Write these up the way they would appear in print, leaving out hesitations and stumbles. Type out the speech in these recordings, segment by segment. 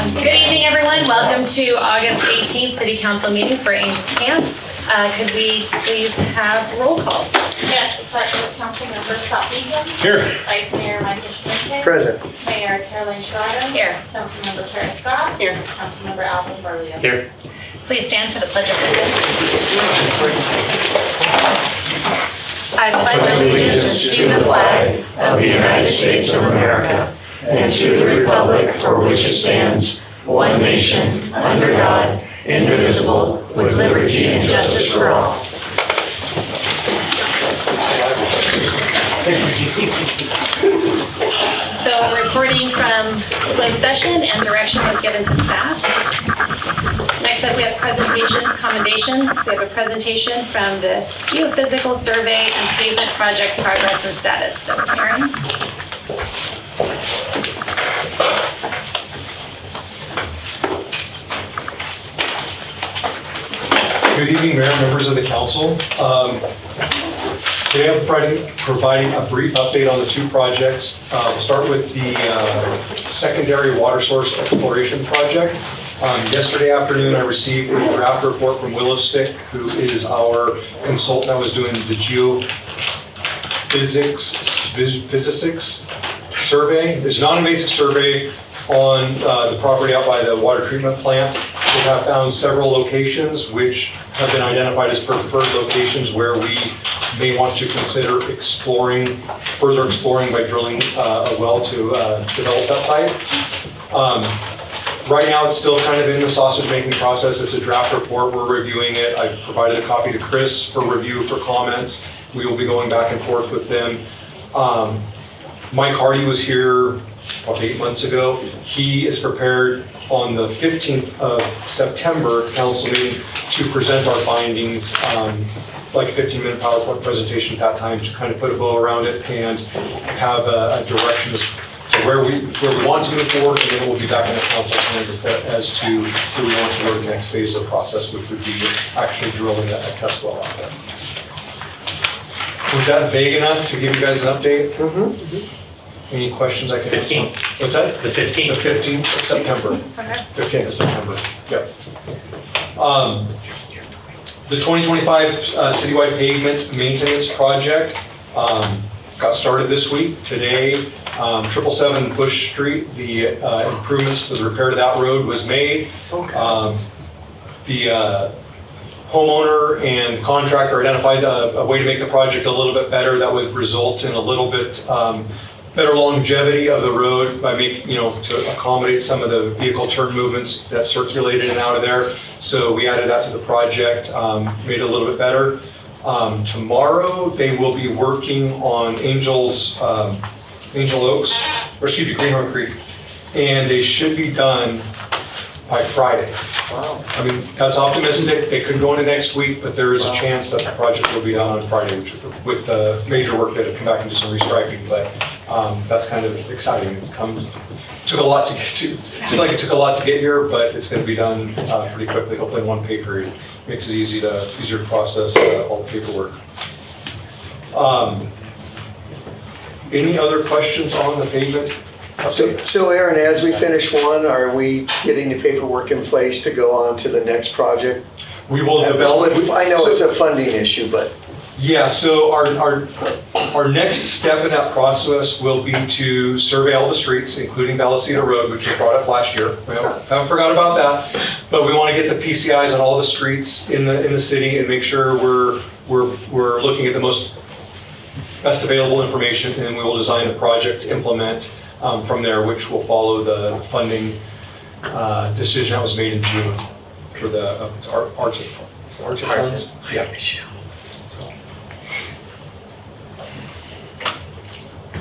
Good evening, everyone. Welcome to August 18th City Council meeting for Angels Camp. Could we please have roll call? Yes, we'll start with Council Member Scott Beacon. Here. Vice Mayor Micah Schmidt. Present. Mayor Caroline Schreiber. Here. Councilmember Tara Scott. Here. Councilmember Alvin Barleo. Here. Please stand for the Pledge of Allegiance. I pledge allegiance to the flag of the United States of America and to the republic for which it stands, one nation, under God, indivisible, with liberty and justice for all. So reporting from closed session and direction was given to staff. Next up, we have presentations, commendations. We have a presentation from the geophysical survey and pavement project progress and status. So Karen. Good evening, Mayor, members of the council. Today I'm providing a brief update on the two projects. We'll start with the secondary water source exploration project. Yesterday afternoon, I received a draft report from Willowstick, who is our consultant that was doing the geophysics survey. It's a non-invasive survey on the property out by the water treatment plant. We have found several locations which have been identified as preferred locations where we may want to consider further exploring by drilling a well to develop that site. Right now, it's still kind of in the sausage making process. It's a draft report. We're reviewing it. I provided a copy to Chris for review, for comments. We will be going back and forth with them. Mike Hardy was here probably 8 months ago. He is prepared on the 15th of September council meeting to present our findings, like a 15-minute PowerPoint presentation at that time to kind of put a bow around it and have a direction as to where we want to move forward, and then we'll be back in the council's hands as to where we want to go to the next phase of the process, which would be actually drilling a test well out there. Was that vague enough to give you guys an update? Mm-hmm. Any questions I can answer? 15th. What's that? The 15th. The 15th of September. Okay. 15th of September, yep. The 2025 citywide pavement maintenance project got started this week. Today, 777 Bush Street, the improvements to the repair to that road was made. Okay. The homeowner and contractor identified a way to make the project a little bit better that would result in a little bit better longevity of the road by to accommodate some of the vehicle turn movements that circulate in and out of there. So we added that to the project, made it a little bit better. Tomorrow they will be working on Greenhorn Creek, and they should be done by Friday. Wow. I mean, that's optimistic. They could go into next week, but there is a chance that the project will be done on Friday, which with the major work that have come back and do some restriping. But that's kind of exciting. Took a lot to get to. It seemed like it took a lot to get here, but it's going to be done pretty quickly. Hopefully in one pay period. Makes it easier to process all the paperwork. Any other questions on the pavement? So Aaron, as we finish one, are we getting the paperwork in place to go on to the next project? We will develop. I know it's a funding issue, but. Yeah, so our next step in that process will be to survey all the streets, including Vallecito Road, which was brought up last year. We haven't forgot about that, but we want to get the PCIs on all the streets in the city and make sure we're looking at the best available information, and then we will design a project to implement from there, which will follow the funding decision that was made in June for the Arctic funds. Yeah.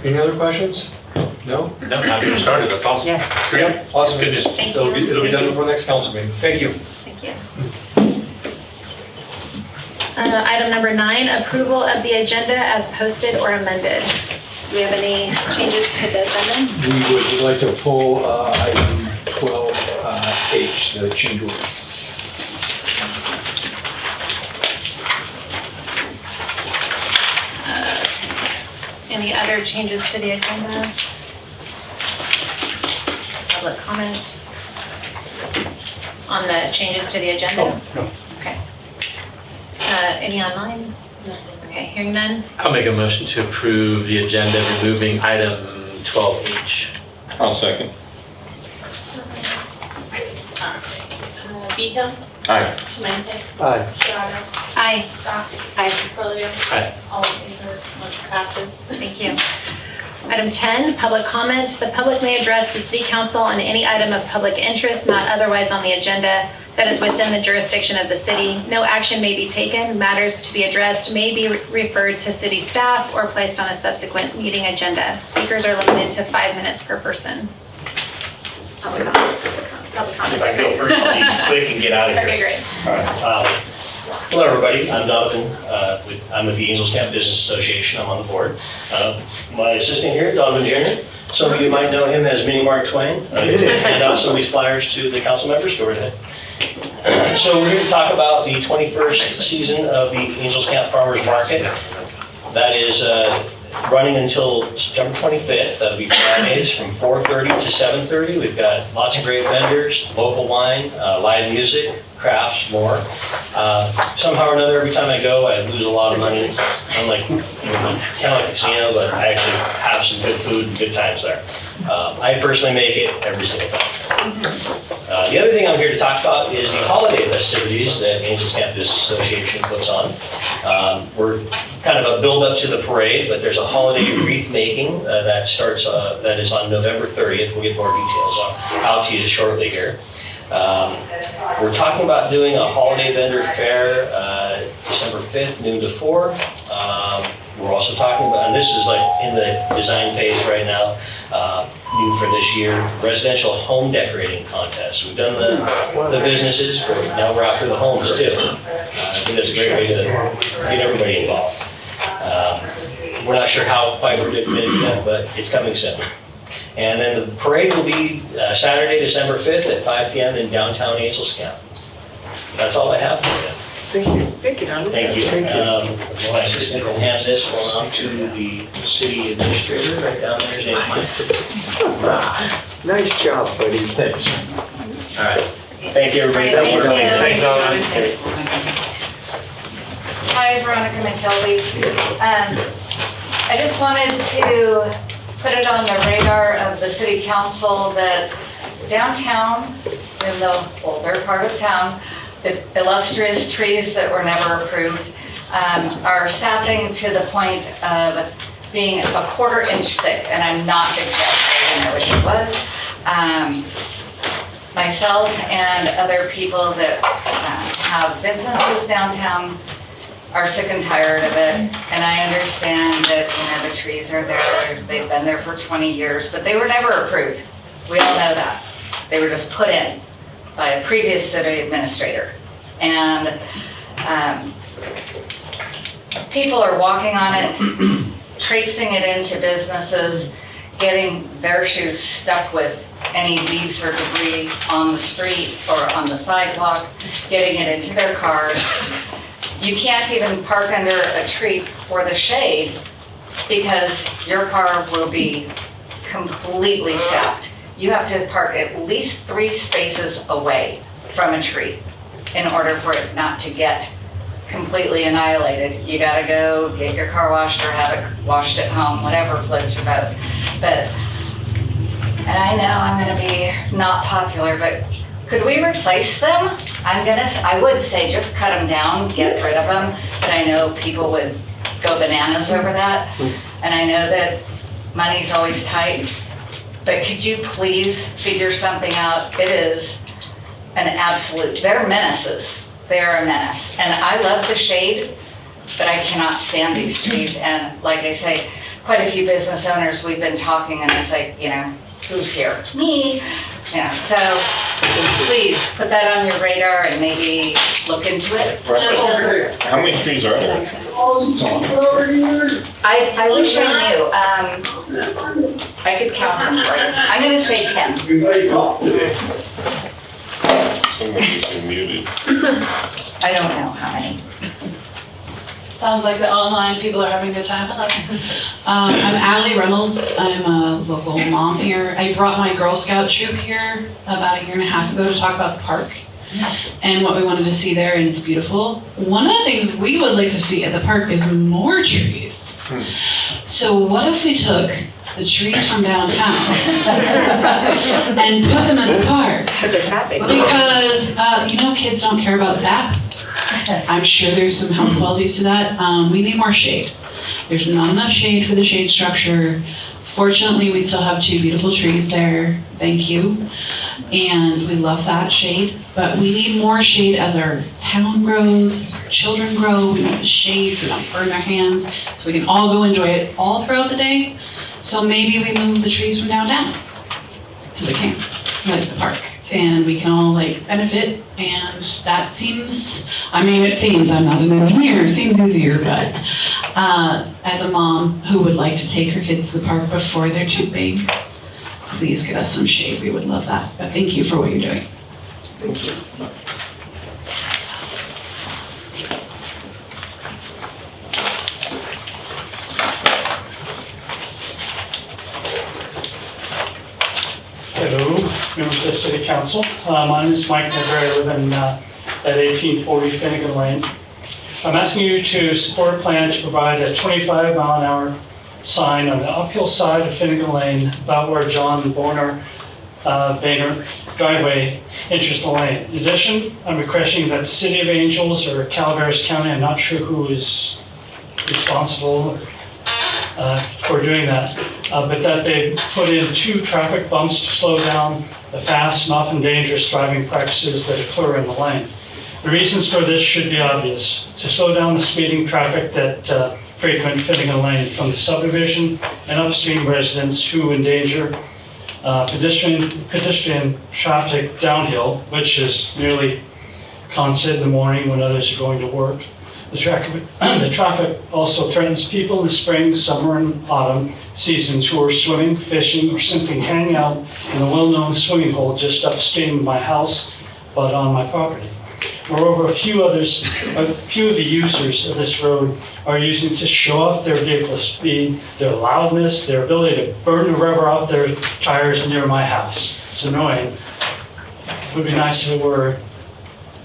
Any other questions? No? No, not even started, that's awesome. Yeah. Great. Yep, awesome. Good news. Thank It'll you. be done before the next council meeting. Thank you. Thank you. Item number 9, approval of the agenda as posted or amended. Do we have any changes to the agenda? We would like to pull item 12H, the change order. Any other changes to the agenda? Public comment? on the changes to the agenda? Oh, no. Okay. Any online? Okay, hearing none. I'll make a motion to approve the agenda removing item 12H. I'll second. Beacom, Aye. Clemente, Aye. Estrada, Aye. Scott, Aye. Imbruglia. Aye. All in favor, motion passes. Thank you. Item 10, public comment. The public may address the city council on any item of public interest not otherwise on the agenda that is within the jurisdiction of the city. No action may be taken. Matters to be addressed may be referred to city staff or placed on a subsequent meeting agenda. Speakers are limited to 5 minutes per person. Public comment. If I go first, I'll be quick and get out of here. Okay, great. All right. Hello, everybody. I'm Donovan. I'm with the Angels Camp Business Association. I'm on the board. My assistant here, Donovan Jr. Some of you might know him as Mini Mark Twain. He handed out some of these flyers to the council members. Go right ahead. So we're here to talk about the 21st season of the Angels Camp Farmers Market. That is running until September 25th. That'll be Fridays from 4:30 to 7:30. We've got lots of great vendors, local wine, live music, crafts, more. Somehow or another, every time I go, I lose a lot of money. I'm like, town like a casino, but I actually have some good food and good times there. I personally make it every single time. The other thing I'm here to talk about is the holiday festivities that Angels Camp Business Association puts on. We're kind of a build-up to the parade, but there's a holiday wreath making that starts, that is on November 30th. We'll get more details out to you shortly here. We're talking about doing a holiday vendor fair December 5th, noon to 4. We're also talking about, and this is like in the design phase right now, new for this year, residential home decorating contest. We've done the businesses, but now we're after the homes too. I think that's a great way to get everybody involved. We're not sure how quite we're committed to that, but it's coming soon. And then the parade will be Saturday, December 5th at 5 p.m. in downtown Angels Camp. That's all I have for you. Thank you. Thank you, Don. Thank you. Thank you. My assistant will hand this one off to the city administrator right down there. His name's Mike. Nice job, buddy. Thanks. All right. Thank you, everybody. Thank you. Thanks, Donovan. Hi, Veronica Matelli. I just wanted to put it on the radar of the city council that downtown, in the older part of town, the illustrious trees that were never approved are sapping to the point of being a 1/4 inch thick, and I'm not exaggerating, I wish it was. Myself and other people that have businesses downtown are sick and tired of it, and I understand that, the trees are there, they've been there for 20 years, but they were never approved. We all know that. They were just put in by a previous city administrator. And people are walking on it, traipsing it into businesses, getting their shoes stuck with any leaves or debris on the street or on the sidewalk, getting it into their cars. You can't even park under a tree for the shade because your car will be completely sapped. You have to park at least 3 spaces away from a tree in order for it not to get completely annihilated. You gotta go get your car washed or have it washed at home, whatever floats your boat. But, and I know I'm gonna be not popular, but could we replace them? I would say just cut them down, get rid of them, but I know people would go bananas over that. And I know that money's always tight, but could you please figure something out? It is an absolute, they're menaces. They are a menace. And I love the shade, but I cannot stand these trees. And like I say, quite a few business owners, we've been talking and it's like, who's here? Me. So please put that on your radar and maybe look into it. How many trees are there? I wish I knew. I could count them for you. I'm gonna say 10. Somebody's muted. I don't know how many. Sounds like the online people are having a good time. I'm Allie Reynolds. I'm a local mom here. I brought my Girl Scout troop here about 1.5 years ago to talk about the park. and what we wanted to see there, and it's beautiful. One of the things we would like to see at the park is more trees. So what if we took the trees from downtown and put them at the park? But they're tapping. Because, kids don't care about sap. I'm sure there's some health qualities to that. We need more shade. There's not enough shade for the shade structure. Fortunately, we still have 2 beautiful trees there. Thank you. And we love that shade. But we need more shade as our town grows, as our children grow. We need the shade so they don't burn their hands, so we can all go enjoy it all throughout the day. So maybe we move the trees from downtown to the camp, like the park. And we can all benefit, and that seems, I'm not an engineer, it seems easier, but as a mom who would like to take her kids to the park before they're too big, please get us some shade, we would love that. But thank you for what you're doing. Thank you. Hello, members of the City Council. My name is Mike Nigger. I live at 1840 Finnegan Lane. I'm asking you to support a plan to provide a 25-mile-an-hour sign on the uphill side of Finnegan Lane, about where John Boehner driveway enters the lane. In addition, I'm requesting that the City of Angels or Calaveras County, I'm not sure who is responsible for doing that, but that they put in 2 traffic bumps to slow down the fast and often dangerous driving practices that occur in the lane. The reasons for this should be obvious: to slow down the speeding traffic that frequent Finnegan Lane from the subdivision and upstream residents who endanger pedestrian traffic downhill, which is nearly constant in the morning when others are going to work. The traffic also threatens people in the spring, summer, and autumn seasons who are swimming, fishing, or simply hanging out in a well-known swimming hole just upstream of my house, but on my property. Moreover, a few of the users of this road are using to show off their vehicle speed, their loudness, their ability to burn the rubber off their tires near my house. It's annoying. It would be nice if it were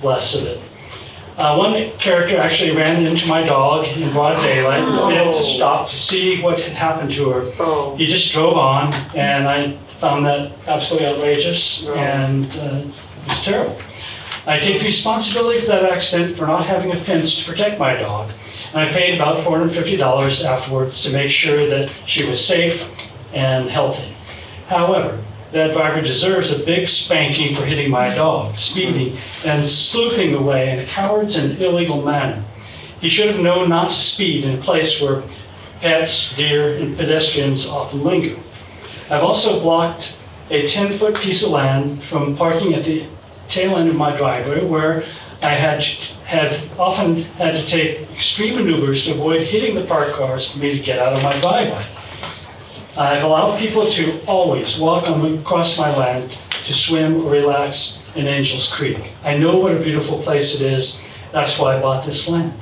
less of it. One character actually ran into my dog in broad daylight and failed to stop to see what had happened to her. He just drove on, and I found that absolutely outrageous, and it was terrible. I take responsibility for that accident for not having a fence to protect my dog, and I paid about $450 afterwards to make sure that she was safe and healthy. However, that driver deserves a big spanking for hitting my dog, speeding, and sleuthing the way in a coward's and illegal manner. He should have known not to speed in a place where pets, deer, and pedestrians often linger. I've also blocked a 10-foot piece of land from parking at the tail end of my driveway, where I had often had to take extreme maneuvers to avoid hitting the parked cars for me to get out of my driveway. I've allowed people to always walk across my land to swim or relax in Angels Creek. I know what a beautiful place it is. That's why I bought this land.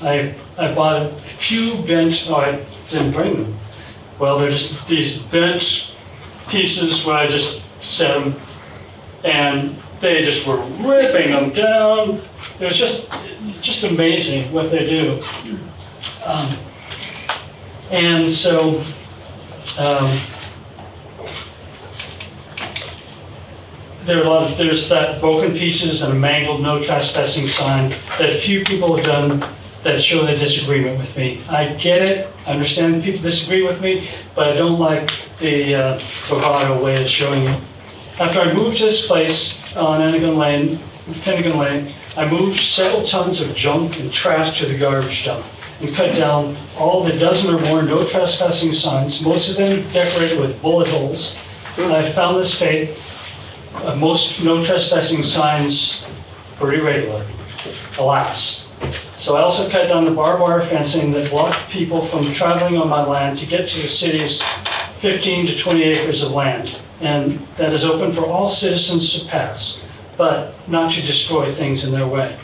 I bought a few I didn't bring them. Well, they're just these bent pieces where I just set them, and they just were ripping them down. It was just amazing what they do. And so there's that broken pieces and a mangled no trespassing sign that few people have done that show their disagreement with me. I get it, I understand people disagree with me, but I don't like the bravado way of showing it. After I moved to this place on Finnegan Lane, I moved several tons of junk and trash to the garbage dump and cut down all the dozen or more no trespassing signs, most of them decorated with bullet holes. I found this fate of most no trespassing signs pretty regular, alas. So I also cut down the barbed wire fencing that blocked people from traveling on my land to get to the city's 15 to 20 acres of land, and that is open for all citizens to pass, but not to destroy things in their way.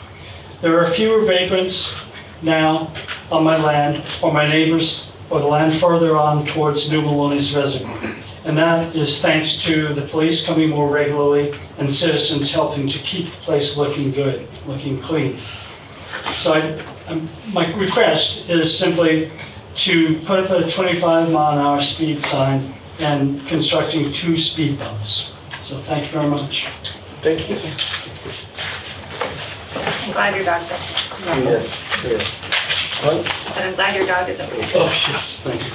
There are fewer vagrants now on my land, or my neighbors, or the land further on towards New Maloney's reservoir. And that is thanks to the police coming more regularly and citizens helping to keep the place looking good, looking clean. So my request is simply to put up a 25-mile-an-hour speed sign and constructing 2 speed bumps. So thank you very much. Thank you. I'm glad your dog's okay. Yes, yes. What? I said I'm glad your dog is okay. Oh, yes, thank you.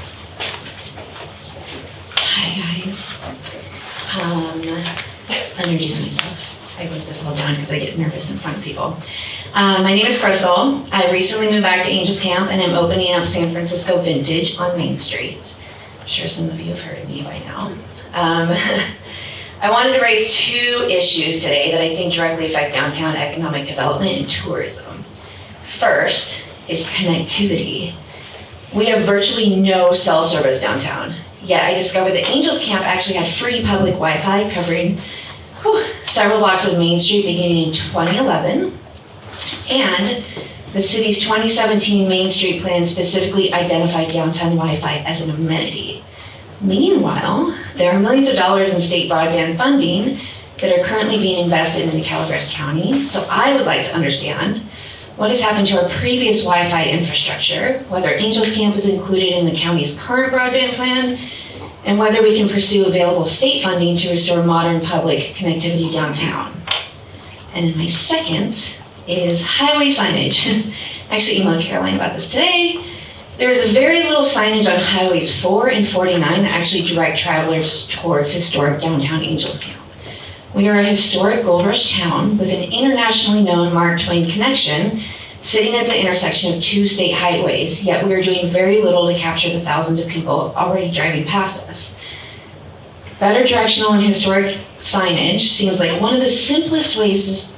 Hi guys. I'll introduce myself. I wrote this all down because I get nervous in front of people. My name is Crystal. I recently moved back to Angels Camp and I'm opening up San Francisco Vintage on Main Street. I'm sure some of you have heard of me by now. I wanted to raise 2 issues today that I think directly affect downtown economic development and tourism. First is connectivity. We have virtually no cell service downtown. Yet I discovered that Angels Camp actually had free public Wi-Fi covering several blocks of Main Street beginning in 2011. And the city's 2017 Main Street plan specifically identified downtown Wi-Fi as an amenity. Meanwhile, there are millions of dollars in state broadband funding that are currently being invested into Calaveras County. So I would like to understand what has happened to our previous Wi-Fi infrastructure, whether Angels Camp is included in the county's current broadband plan, and whether we can pursue available state funding to restore modern public connectivity downtown. And then my second is highway signage. I actually emailed Caroline about this today. There's very little signage on highways 4 and 49 that actually direct travelers towards historic downtown Angels Camp. We are a historic gold rush town with an internationally known Mark Twain connection sitting at the intersection of 2 state highways, yet we are doing very little to capture the thousands of people already driving past us. Better directional and historic signage seems like one of the simplest ways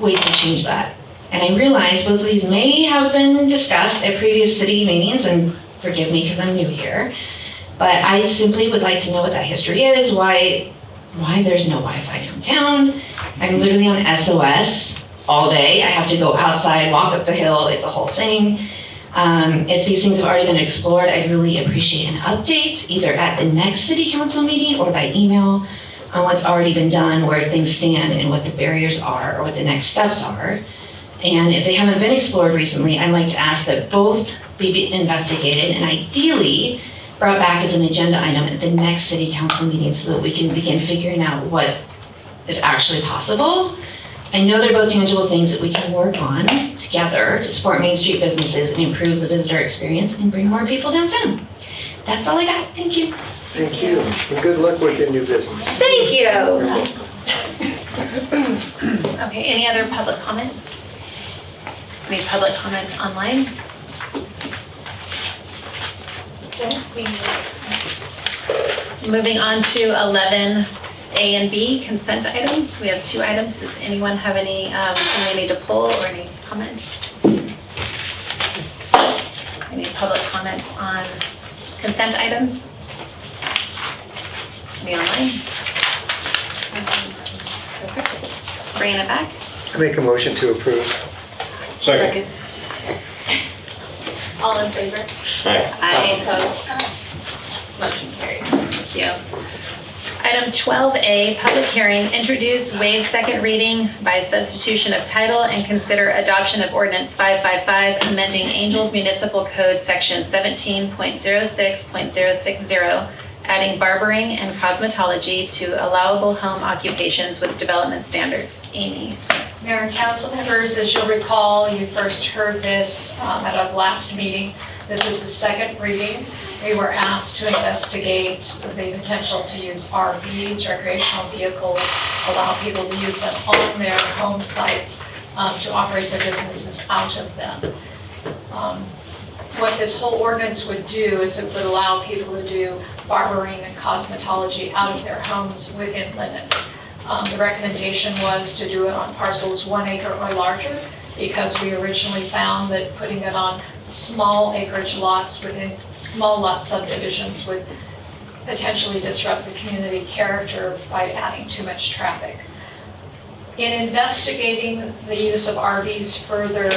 to change that. And I realize both of these may have been discussed at previous city meetings, and forgive me because I'm new here, but I simply would like to know what that history is, why there's no Wi-Fi downtown. I'm literally on SOS all day. I have to go outside, walk up the hill, it's a whole thing. If these things have already been explored, I'd really appreciate an update, either at the next city council meeting or by email on what's already been done, where things stand and what the barriers are or what the next steps are. And if they haven't been explored recently, I'd like to ask that both be investigated and ideally brought back as an agenda item at the next city council meeting so that we can begin figuring out what is actually possible. I know they're both tangible things that we can work on together to support Main Street businesses and improve the visitor experience and bring more people downtown. That's all I got. Thank you. Thank you. And good luck with your new business. Thank you. Okay, any other public comment? Any public comment online? Moving on to 11A and B, consent items. We have 2 items. Does anyone have any they need to pull or any comment? Any public comment on consent items? Any online? Okay. Bringing it back. I make a motion to approve. Second. All in favor? Aye. Aye. Motion carries. Thank you. Item 12A, public hearing, introduce, waive second reading by substitution of title, and consider adoption of ordinance 555, amending Angels Municipal Code section 17.06.060, adding barbering and cosmetology to allowable home occupations with development standards. Amy. Mayor and council members, as you'll recall, you first heard this at our last meeting. This is the second reading. We were asked to investigate the potential to use RVs, recreational vehicles, allow people to use them on their home sites to operate their businesses out of them. What this whole ordinance would do is it would allow people to do barbering and cosmetology out of their homes within limits. The recommendation was to do it on parcels 1 acre or larger, because we originally found that putting it on small acreage lots within small lot subdivisions would potentially disrupt the community character by adding too much traffic. In investigating the use of RVs further,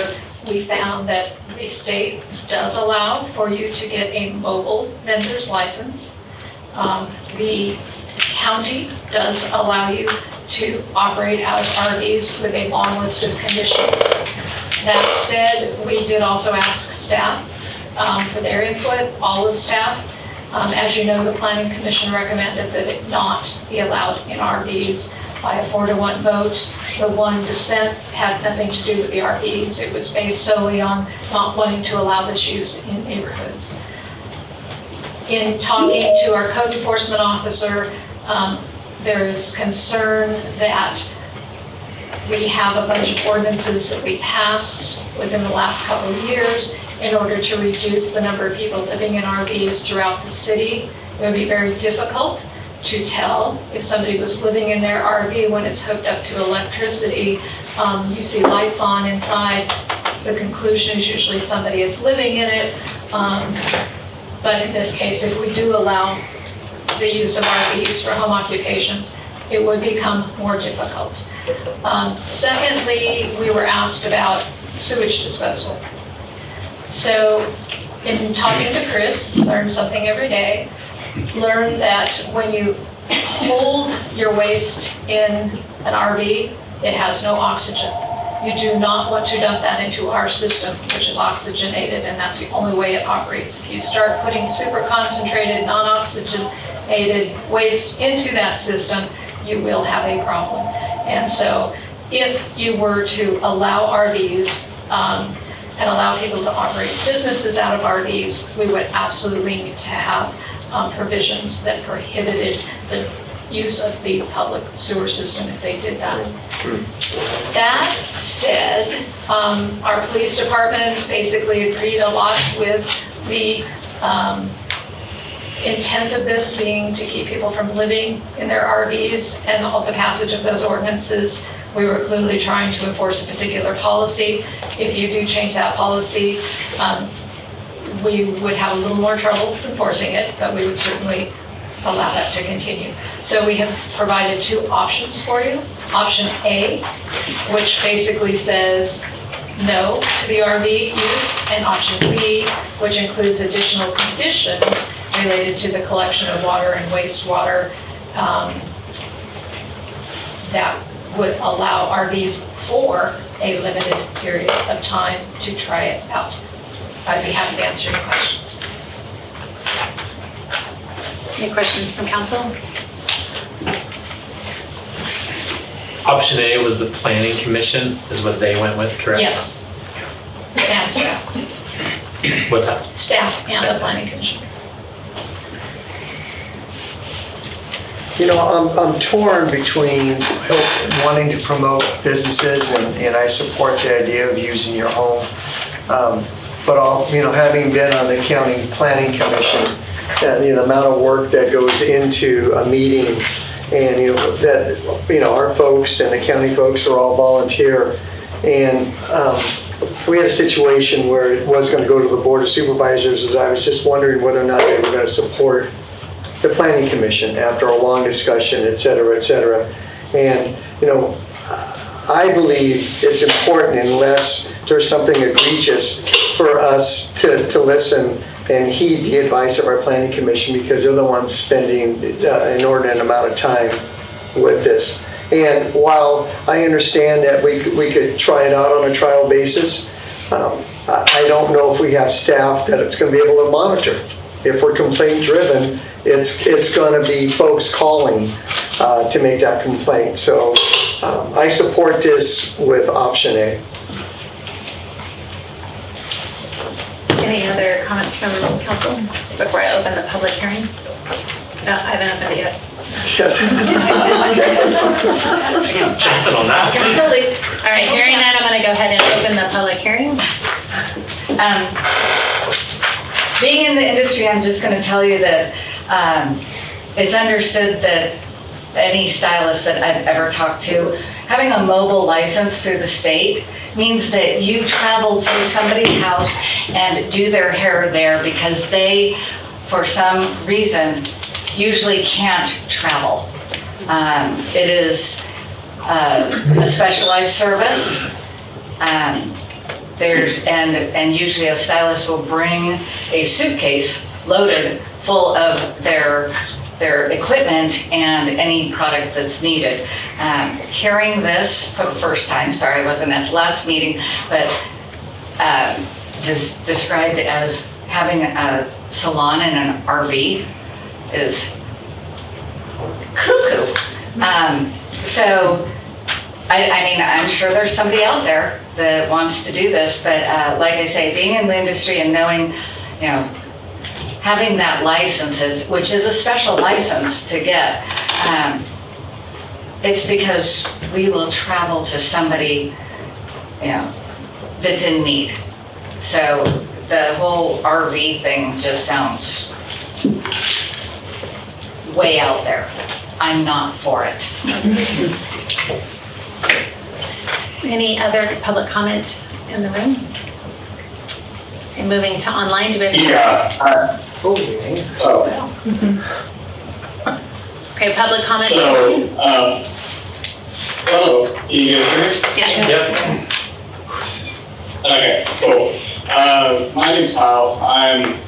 we found that the state does allow for you to get a mobile vendor's license. The county does allow you to operate out of RVs with a long list of conditions. That said, we did also ask staff for their input, all of staff. As you know, the Planning Commission recommended that it not be allowed in RVs by a 4-to-1 vote. The one dissent had nothing to do with the RVs. It was based solely on not wanting to allow this use in neighborhoods. In talking to our code enforcement officer, there is concern that we have a bunch of ordinances that we passed within the last couple of years in order to reduce the number of people living in RVs throughout the city. It would be very difficult to tell if somebody was living in their RV when it's hooked up to electricity. You see lights on inside. The conclusion is usually somebody is living in it. But in this case, if we do allow the use of RVs for home occupations, it would become more difficult. Secondly, we were asked about sewage disposal. So in talking to Chris, learn something every day, learn that when you hold your waste in an RV, it has no oxygen. You do not want to dump that into our system, which is oxygenated, and that's the only way it operates. If you start putting super concentrated, non-oxygenated waste into that system, you will have a problem. And so if you were to allow RVs and allow people to operate businesses out of RVs, we would absolutely need to have provisions that prohibited the use of the public sewer system if they did that. That said, our police department basically agreed a lot with the intent of this being to keep people from living in their RVs, and all the passage of those ordinances, we were clearly trying to enforce a particular policy. If you do change that policy, we would have a little more trouble enforcing it, but we would certainly allow that to continue. So we have provided 2 options for you. Option A, which basically says no to the RV use, and option B, which includes additional conditions related to the collection of water and wastewater that would allow RVs for a limited period of time to try it out. I'd be happy to answer your questions. Any questions from council? Option A was the planning commission, is what they went with, correct? Yes. And staff. What's that? Staff and the planning commission. You know, I'm torn between wanting to promote businesses, and I support the idea of using your home. But having been on the county planning commission, the amount of work that goes into a meeting, and our folks and the county folks are all volunteer, and we had a situation where it was going to go to the board of supervisors, as I was just wondering whether or not they were going to support the planning commission after a long discussion, et cetera, et cetera. And I believe it's important, unless there's something egregious, for us to listen and heed the advice of our planning commission, because they're the ones spending an inordinate amount of time with this. And while I understand that we could try it out on a trial basis, I don't know if we have staff that it's going to be able to monitor. If we're complaint driven, it's going to be folks calling to make that complaint. So I support this with option A. Any other comments from council before I open the public hearing? No, I haven't opened it yet. Yes. Jumping on that. Totally. All right, hearing that, I'm going to go ahead and open the public hearing. Being in the industry, I'm just going to tell you that it's understood that any stylist that I've ever talked to, having a mobile license through the state means that you travel to somebody's house and do their hair there, because they, for some reason, usually can't travel. It is a specialized service. And usually a stylist will bring a suitcase loaded full of their their equipment and any product that's needed. Hearing this for the first time, sorry, I wasn't at the last meeting, but just described as having a salon in an RV is cuckoo. So, I mean, I'm sure there's somebody out there that wants to do this, but like I say, being in the industry and knowing, you know, having that license, which is a special license to get, it's because we will travel to somebody, you know, that's in need. So the whole RV thing just sounds way out there. I'm not for it. Any other public comment in the room? And moving to online, do we have any? Okay, public comment. So, hello, you guys hear me? Yeah. Yep. Okay, cool. My name's Kyle. I'm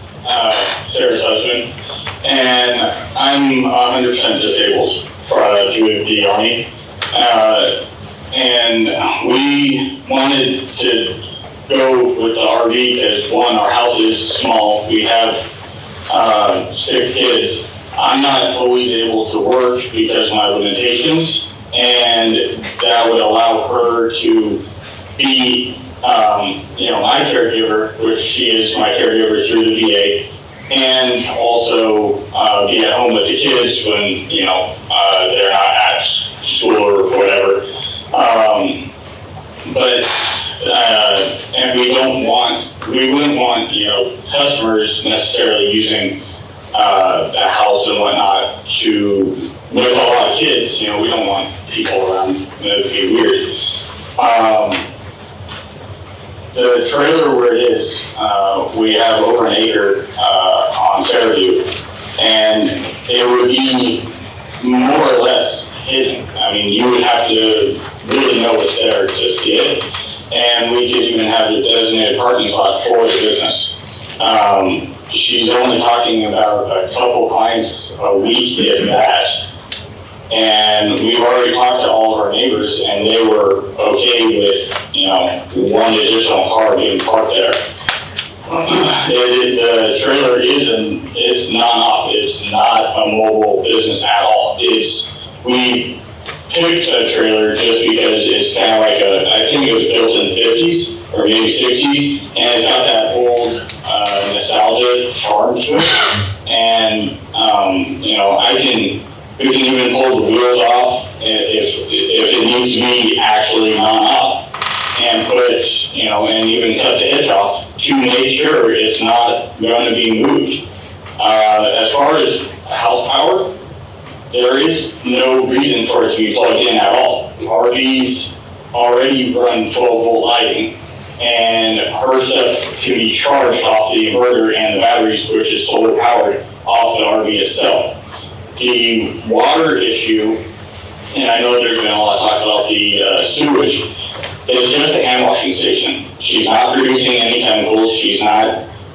Sarah's husband, and I'm 100% disabled due to the Army. And we wanted to go with the RV because, one, our house is small. We have 6 kids. I'm not always able to work because of my limitations, and that would allow her to be, my caregiver, which she is my caregiver through the VA, and also be at home with the kids when, they're not at school or whatever. And we wouldn't want, customers necessarily using the house and whatnot with a lot of kids, we don't want people around, it would be weird. The trailer where it is, we have over an acre on Fairview, and it would be more or less hidden. I mean, you would have to really know it's there to see it, and we could even have a designated parking spot for the business. She's only talking about a couple clients a week, if that. And we've already talked to all of our neighbors, and they were okay with, one additional car being parked there. The trailer it's non-op. It's not a mobile business at all. We picked a trailer just because it's kind of like I think it was built in the 50s or maybe 60s, and it's got that old nostalgia charm to it. And, we can even pull the wheels off if it needs to be actually non-op, and put, and even cut the hitch off to make sure it's not going to be moved. As far as house power, there is no reason for it to be plugged in at all. RVs already run 12-volt lighting, and her stuff can be charged off the inverter and the batteries, which is solar powered, off the RV itself. The water issue, and I know there's been a lot of talk about the sewage, is just a hand washing station. She's not producing any chemicals.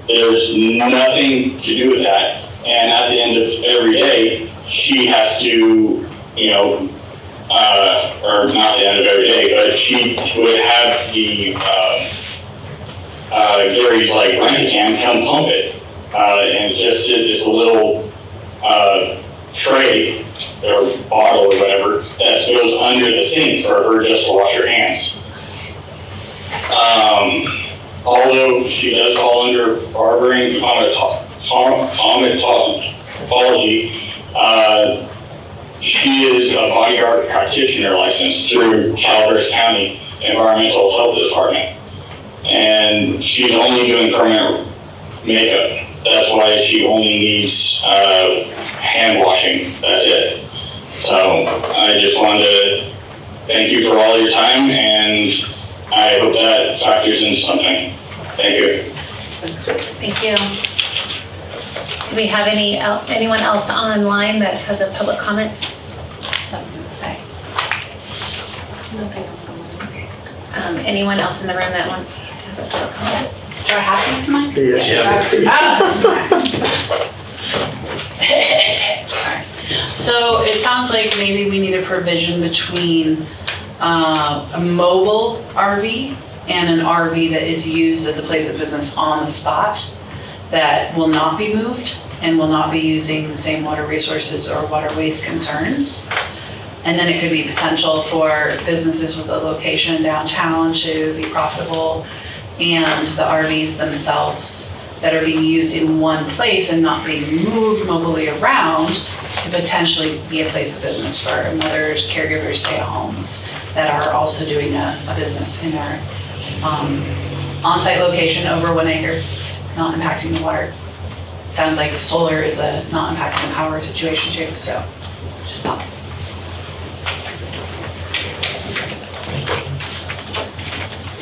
There's nothing to do with that. And at the end of every day, she has to, or not the end of every day, but she would have the Gary's Rent-A-Cam come pump it, and just sit this little tray or bottle or whatever that goes under the sink for her just to wash her hands. Although she does fall under barbering pharmacology, she is a bodyguard practitioner licensed through Calaveras County Environmental Health Department, and she's only doing permanent makeup. That's why she only needs hand washing. That's it. So I just wanted to thank you for all your time, and I hope that factors into something. Thank you. Thank you. Do we have anyone else online that has a public comment? Something to say? Nothing else online. Anyone else in the room that wants to have a public comment? Do I have to use mine? Yes. Ah. So it sounds like maybe we need a provision between a mobile RV and an RV that is used as a place of business on the spot that will not be moved and will not be using the same water resources or water waste concerns. And then it could be potential for businesses with a location downtown to be profitable, and the RVs themselves that are being used in one place and not being moved mobily around could potentially be a place of business for mothers, caregivers, stay-at-homes that are also doing a business in their on-site location over 1 acre, not impacting the water. Sounds like solar is a not impacting the power situation too, so. just thought.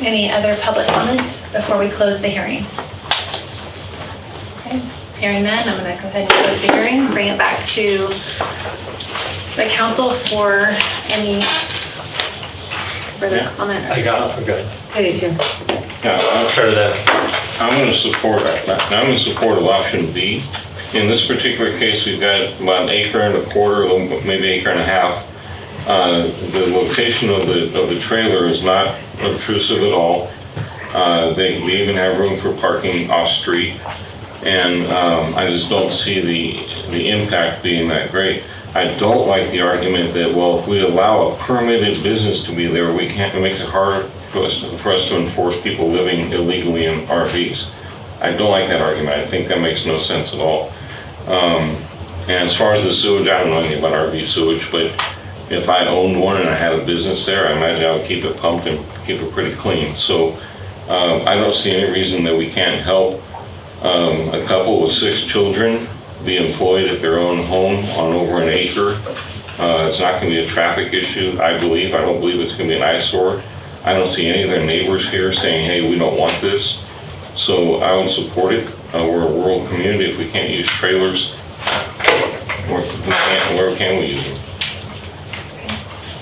Any other public comment before we close the hearing? Okay, hearing none, I'm gonna go ahead and close the hearing, bring it back to the council for any further comment. I got it, we're good. I do too. Yeah, Sure that. I'm going to support option B. In this particular case, we've got about 1.25 acres, maybe 1.5 acres. The location of the trailer is not obtrusive at all. They even have room for parking off street, and I just don't see the impact being that great. I don't like the argument that, well, if we allow a permitted business to be there, it makes it harder for us to enforce people living illegally in RVs. I don't like that argument. I think that makes no sense at all. And as far as the sewage, I don't know anything about RV sewage, but if I owned one and I had a business there, I imagine I would keep it pumped and keep it pretty clean. So I don't see any reason that we can't help a couple with 6 children be employed at their own home on over 1 acre. It's not going to be a traffic issue, I believe. I don't believe it's going to be an eyesore. I don't see any of their neighbors here saying, hey, we don't want this. So I would support it. We're a rural community. If we can't use trailers, where can we use them?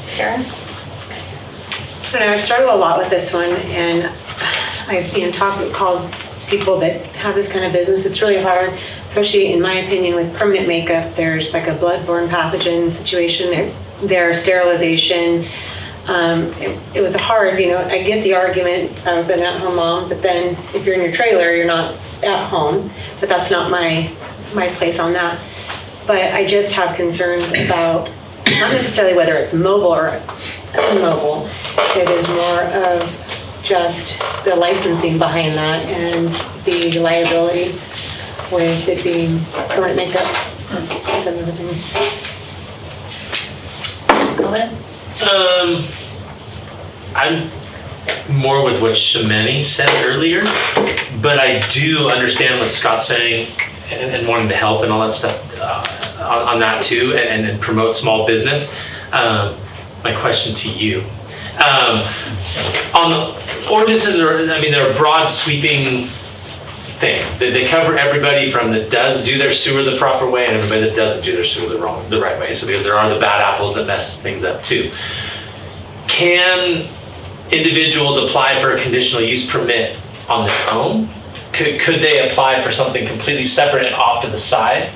Karen? I don't know, I struggle a lot with this one, and I've called people that have this kind of business. It's really hard, especially in my opinion with permanent makeup. There's like a bloodborne pathogen situation, their sterilization. It was hard, I get the argument. I was an at-home mom, but then if you're in your trailer, you're not at home, but that's not my place on that. But I just have concerns about not necessarily whether it's mobile or immobile. It is more of just the licensing behind that and the liability with it being permanent makeup and everything. Go ahead. I'm more with what Shemani said earlier, but I do understand what Scott's saying and wanting to help and all that stuff on that too, and promote small business. My question to you, on the ordinances, they're a broad sweeping thing. They cover everybody from that does do their sewer the proper way and everybody that doesn't do their sewer the right way. So because there are the bad apples that mess things up too. Can individuals apply for a conditional use permit on their own? Could they apply for something completely separate and off to the side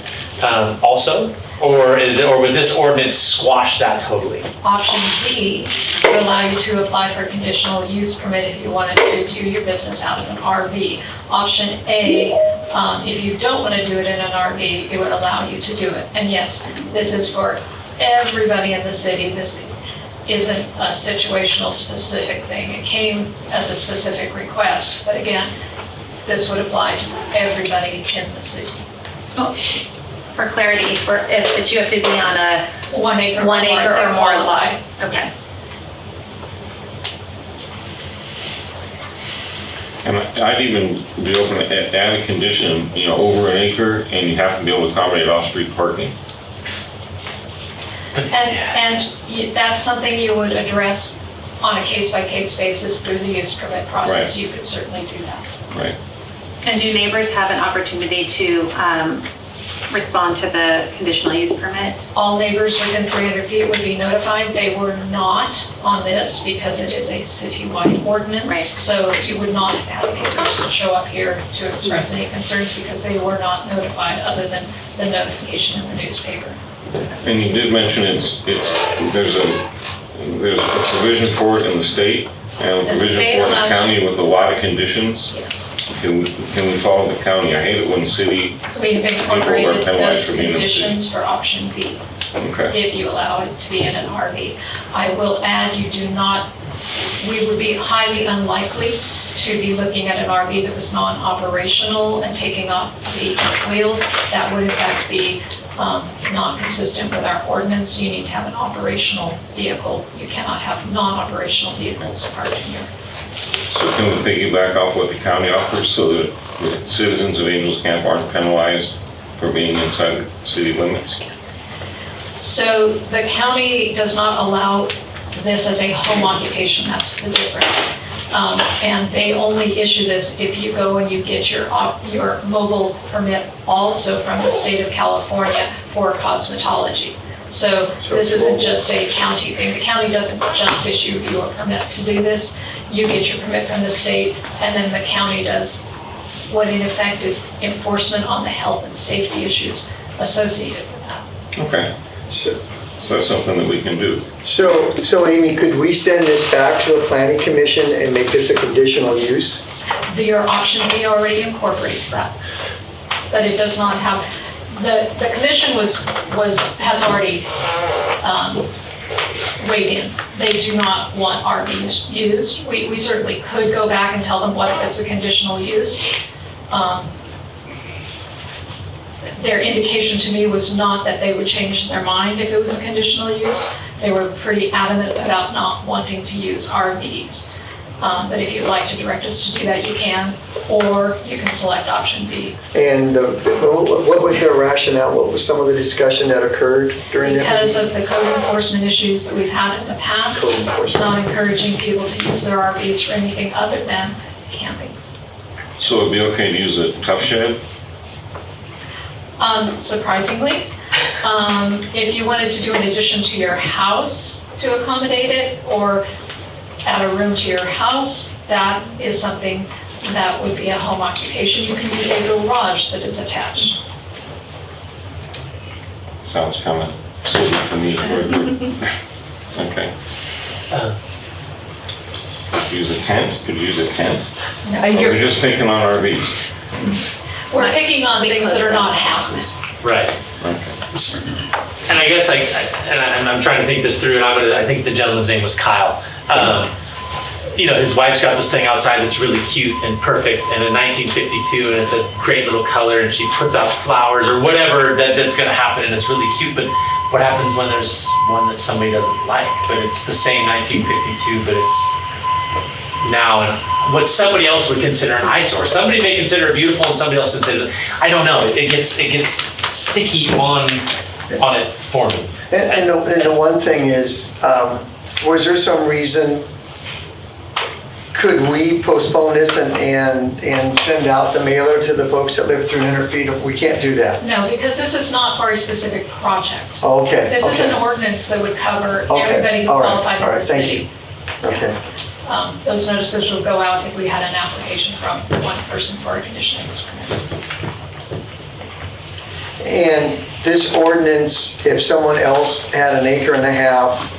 also? Or would this ordinance squash that totally? Option B would allow you to apply for a conditional use permit if you wanted to do your business out of an RV. Option A, if you don't want to do it in an RV, it would allow you to do it. And yes, this is for everybody in the city. This isn't a situational specific thing. It came as a specific request, but again, this would apply to everybody in the city. Oh, for clarity, if you have to be on a 1 acre, 1 acre or more lot. lot. Okay. And I'd even be open to add a condition, over 1 acre, and you have to be able to accommodate off-street parking. And that's something you would address on a case-by-case basis through the use permit process. Right. You could certainly do that. Right. And do neighbors have an opportunity to respond to the conditional use permit? All neighbors within 300 feet would be notified. They were not on this because it is a citywide ordinance. Right. So you would not have neighbors to show up here to express any concerns because they were not notified other than the notification in the newspaper. And you did mention there's a provision for it in the state and a The provision state for the allows- county with a lot of conditions. Yes. Can we follow the county? I hate it when the city, We've incorporated penalized those for being in the city. conditions for option B, okay, if you allow it to be in an RV. I will add, we would be highly unlikely to be looking at an RV that was non-operational and taking off the wheels. That would in fact be not consistent with our ordinance. You need to have an operational vehicle. You cannot have non-operational vehicles parked in your. so can we piggyback off what the county offers so that the citizens of Angels Camp aren't penalized for being inside the city limits? So the county does not allow this as a home occupation, that's the difference. And they only issue this if you go and you get your mobile permit also from the state of California for cosmetology. So this isn't just a county thing. The county doesn't just issue you a permit to do this. You get your permit from the state, and then the county does what in effect is enforcement on the health and safety issues associated with that. Okay, So, so that's something that we can do. so Amy, could we send this back to the planning commission and make this a conditional use? Your option B already incorporates that, but it does not have, the commission has already weighed in. They do not want RVs used. We certainly could go back and tell them what if it's a conditional use. Their indication to me was not that they would change their mind if it was a conditional use. They were pretty adamant about not wanting to use RVs. But if you'd like to direct us to do that, you can, or you can select option B. And what was their rationale? What was some of the discussion that occurred during that? Because of the code enforcement issues that we've had in the past, Code enforcement. not encouraging people to use their RVs for anything other than camping. So it'd be okay to use a tough shed? Surprisingly, if you wanted to do an addition to your house to accommodate it, or add a room to your house, that is something that would be a home occupation. You can use a garage that is attached. Sounds kind of silly to me. Okay. Could you use a tent? Could you use a tent? No. Or are we just picking on RVs? We're picking on things that are not houses. Right. Okay. And I guess I'm trying to think this through, and I think the gentleman's name was Kyle. His wife's got this thing outside that's really cute and perfect, and in 1952, and it's a great little color, and she puts out flowers or whatever that's going to happen, and it's really cute. But what happens when there's one that somebody doesn't like, but it's the same 1952, but it's now and what somebody else would consider an eyesore. Somebody may consider it beautiful, and somebody else consider it. I don't know. It gets sticky on it for me. And the one thing is, was there some reason, could we postpone this and send out the mailer to the folks that live 300 feet? We can't do that. No, because this is not for a specific project. Oh, okay. This is okay. an ordinance that would cover Okay, everybody who all right, qualified in all right, the thank city. you. Okay. Those notices will go out if we had an application from one person for a conditional use permit. And this ordinance, if someone else had an acre and a half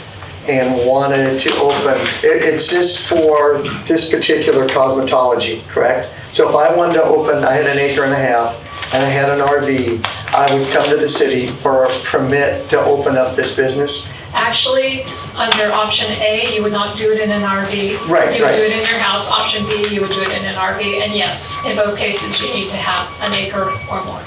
and wanted to open, it's just for this particular cosmetology, correct? So if I wanted to open, I had an acre and a half and I had an RV, I would come to the city for a permit to open up this business? Actually, under option A, you would not do it in an RV. Right, You would right. do it in your house. Option B, you would do it in an RV. And yes, in both cases, you need to have an acre or more.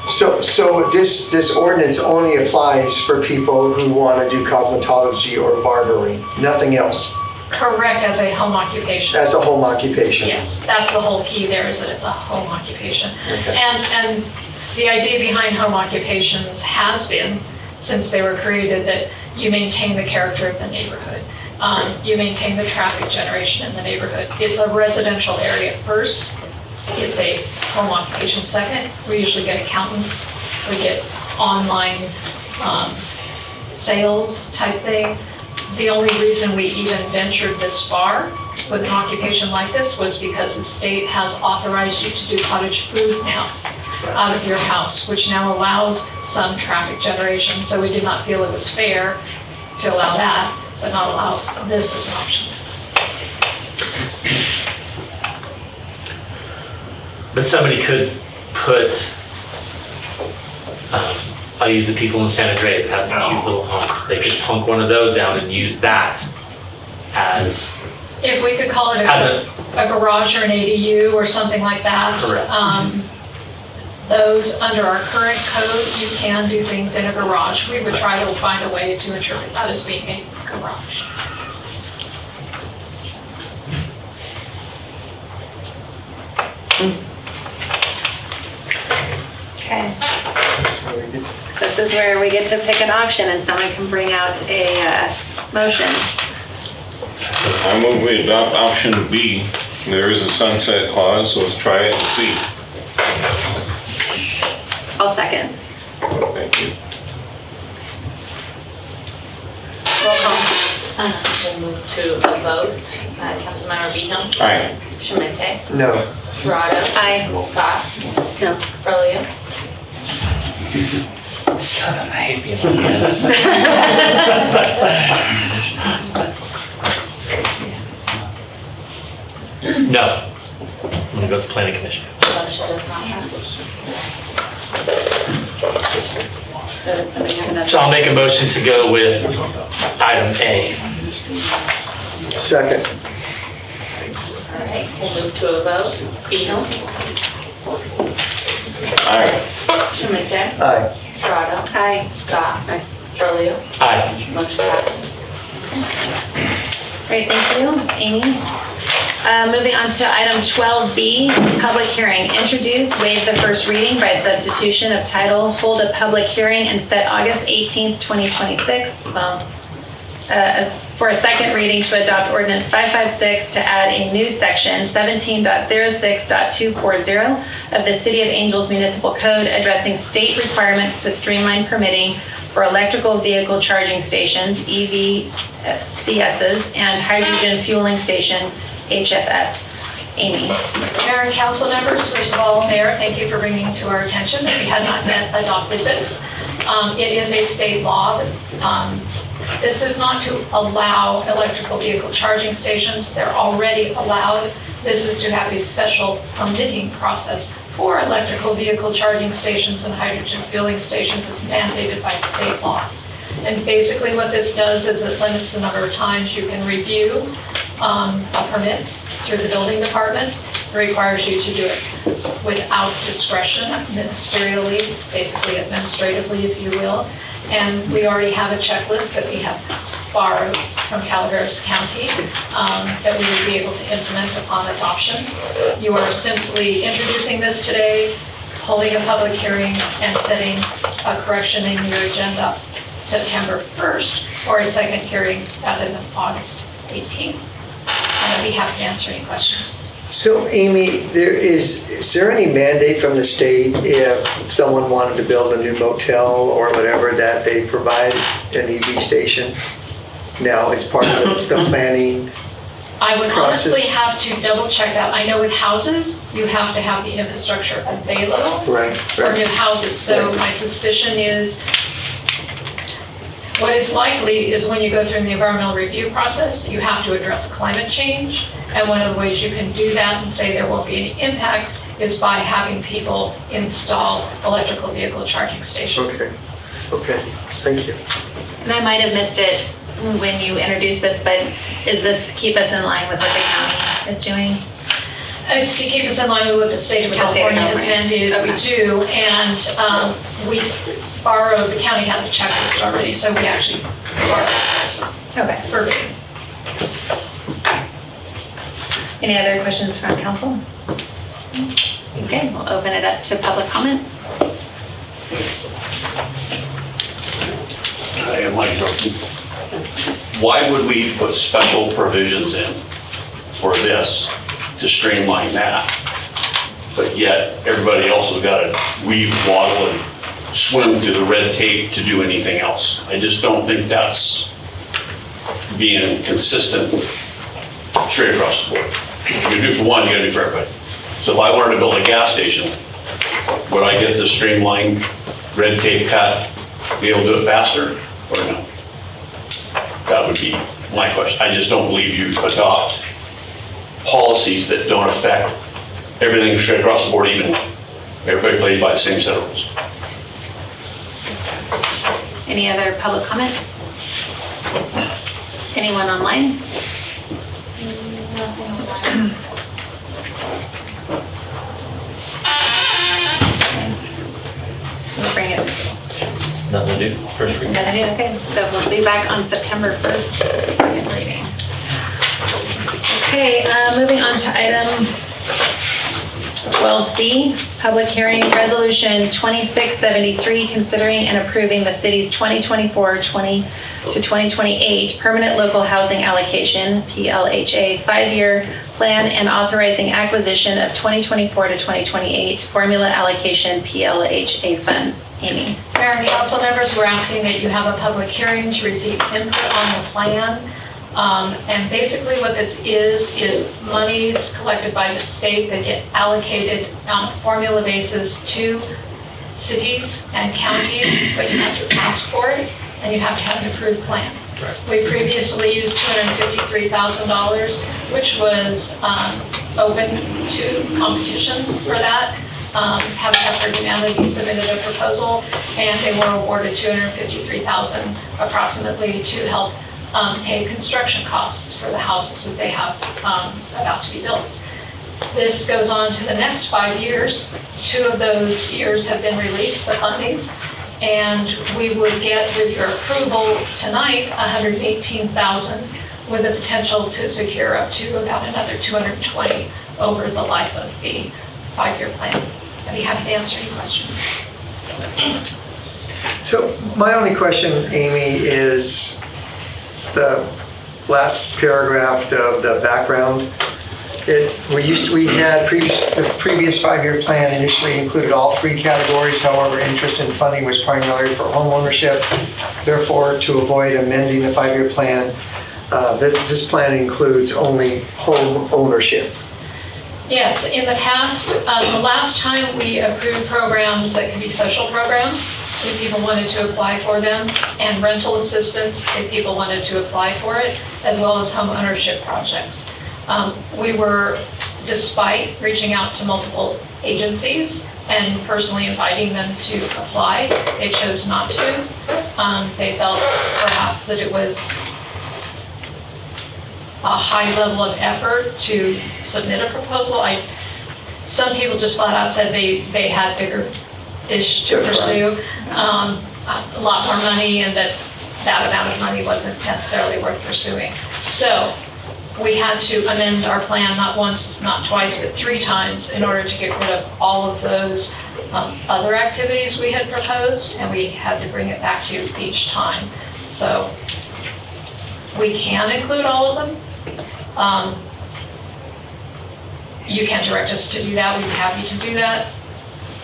So this ordinance only applies for people who want to do cosmetology or barbering, nothing else, Correct, as a home occupation. as a home occupation? Yes, that's the whole key there, is that it's a home occupation. Okay. And the idea behind home occupations has been, since they were created, that you maintain the character of the neighborhood. You maintain the traffic generation in the neighborhood. It's a residential area first. It's a home occupation second. We usually get accountants. We get online sales type thing. The only reason we even ventured this far with an occupation like this was because the state has authorized you to do cottage food now. out of your house, which now allows some traffic generation. So we did not feel it was fair to allow that, but not allow this as an option. But somebody could put, I'll use the people in San Andreas that have the cute little homes. They could plunk one of those down and use that as, If we could call it as a garage or an ADU or something like that. Correct. Those, under our current code, you can do things in a garage. We would try to find a way to interpret that as being a garage. Okay. This is where we get to pick an option and someone can bring out a motion. I move we adopt option B. There is a sunset clause, so let's try it and see. I'll second. Thank you. Roll call. We'll move to a vote. Councilmember Biham? Aye. Shemente? No. Dorado? Aye. Scott? No. Ferlia? son of, I hate being like that. No. I'm gonna go to planning commission. Motion does not pass. So I'll make a motion to go with item A. Second. All right, we'll move to a vote. Biham? Aye. Shemente? Aye. Dorado? Aye. Scott? Ferlia? Aye. Motion passes. Great, thank you, Amy. Moving on to item 12B, public hearing. Introduce, waive the first reading by substitution of title, hold a public hearing and set August 18th, 2026 for a second reading to adopt ordinance 556 to add a new section 17.06.240 of the City of Angels Municipal Code addressing state requirements to streamline permitting for electrical vehicle charging stations, EVCSs, and hydrogen fueling station, HFS. Amy. Mayor and council members, first of all, Mayor, thank you for bringing to our attention that we had not yet adopted this. It is a state law. This is not to allow electrical vehicle charging stations. They're already allowed. This is to have a special permitting process for electrical vehicle charging stations and hydrogen fueling stations as mandated by state law. And basically what this does is it limits the number of times you can review a permit through the building department. It requires you to do it without discretion, ministerially, basically administratively, if you will. And we already have a checklist that we have borrowed from Calaveras County that we would be able to implement upon adoption. You are simply introducing this today, holding a public hearing, and setting a correction in your agenda September 1st, or a second hearing rather than August 18th. And I'd be happy to answer any questions. So Amy, is there any mandate from the state if someone wanted to build a new motel or whatever that they provide an EV station? Now, as part of the planning I would process? honestly have to double check that. I know with houses, you have to have the infrastructure available Right, for new houses. So my suspicion is, what is likely is when you go through the environmental review process, you have to address climate change. And one of the ways you can do that and say there won't be any impacts is by having people install electrical vehicle charging stations. Okay, thank you. And I might have missed it when you introduced this, but does this keep us in line with what the county is doing? It's to keep us in line with what the state of California has mandated that we do, and we borrowed, the county has a checklist already, so we actually borrowed ours. Okay. Verbatim. Any other questions from council? Okay, we'll open it up to public comment. I am myself. Why would we put special provisions in for this to streamline that? But yet everybody else has got to weave, waddle, and swim through the red tape to do anything else. I just don't think that's being consistent straight across the board. You do for one, you got to do for everybody. So if I wanted to build a gas station, would I get the streamlined red tape cut, be able to do it faster, or no? That would be my question. I just don't believe you adopt policies that don't affect everything straight across the board even. Everybody plays by the same set of rules. Any other public comment? Anyone online? Nothing online. We'll bring it. Nothing to do, first reading. Nothing to do, okay. So we'll be back on September 1st for the second reading. Okay, moving on to item 12C, public hearing resolution 2673, considering and approving the city's 2024-20 to 2028 permanent local housing allocation, PLHA, 5-year plan and authorizing acquisition of 2024 to 2028 formula allocation, PLHA funds. Amy. Mayor and council members, we're asking that you have a public hearing to receive input on the plan. And basically what this is monies collected by the state that get allocated on a formula basis to cities and counties, but you have to ask for it and you have to have an approved plan. Right. We previously used $253,000, which was open to competition for that. Habitat for Humanity submitted a proposal and they were awarded $253,000 approximately to help pay construction costs for the houses that they have about to be built. This goes on to the next 5 years. 2 of those years have been released, the funding, and we would get, with your approval tonight, $118,000 with the potential to secure up to about another $220,000 over the life of the 5-year plan. I'd be happy to answer any questions. So my only question, Amy, is the last paragraph of the background. The previous 5-year plan initially included all 3 categories. However, interest in funding was primarily for home ownership. Therefore, to avoid amending the 5-year plan, this plan includes only home ownership. Yes, in the past, the last time we approved programs that could be social programs, if people wanted to apply for them, and rental assistance, if people wanted to apply for it, as well as home ownership projects. We were, despite reaching out to multiple agencies and personally inviting them to apply, they chose not to. They felt perhaps that it was a high level of effort to submit a proposal. Some people just flat out said they had bigger fish to pursue, a lot more money, and that amount of money wasn't necessarily worth pursuing. So we had to amend our plan not once, not twice, but 3 times in order to get rid of all of those other activities we had proposed, and we had to bring it back to you each time. So we can include all of them. You can direct us to do that. We'd be happy to do that.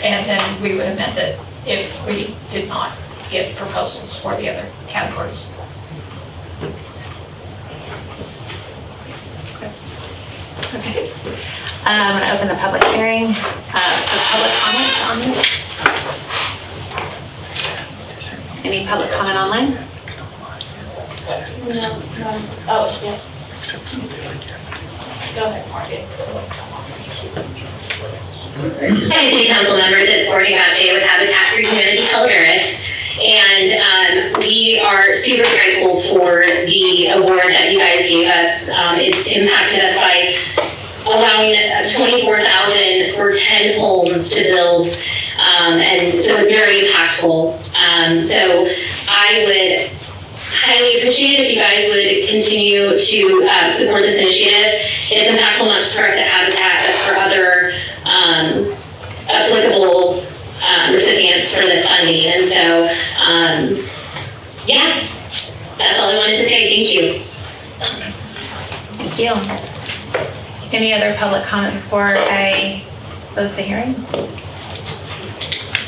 And then we would amend it if we did not get proposals for the other categories. Okay. I'm going to open the public hearing. So public comments on this? Any public comment online? No. Oh, yeah. Go ahead, Margaret. Hi, City Council members. It's Courtney Gauthier with Habitat for Humanity Calaveras. And we are super grateful for the award that you guys gave us. It's impacted us by allowing $24,000 for 10 homes to build. And so it's very impactful. So I would highly appreciate it if you guys would continue to support this initiative. It's impactful not just for us at Habitat, but for other applicable recipients for this funding. And so, yeah, that's all I wanted to say. Thank you. Thank you. Any other public comment before I close the hearing?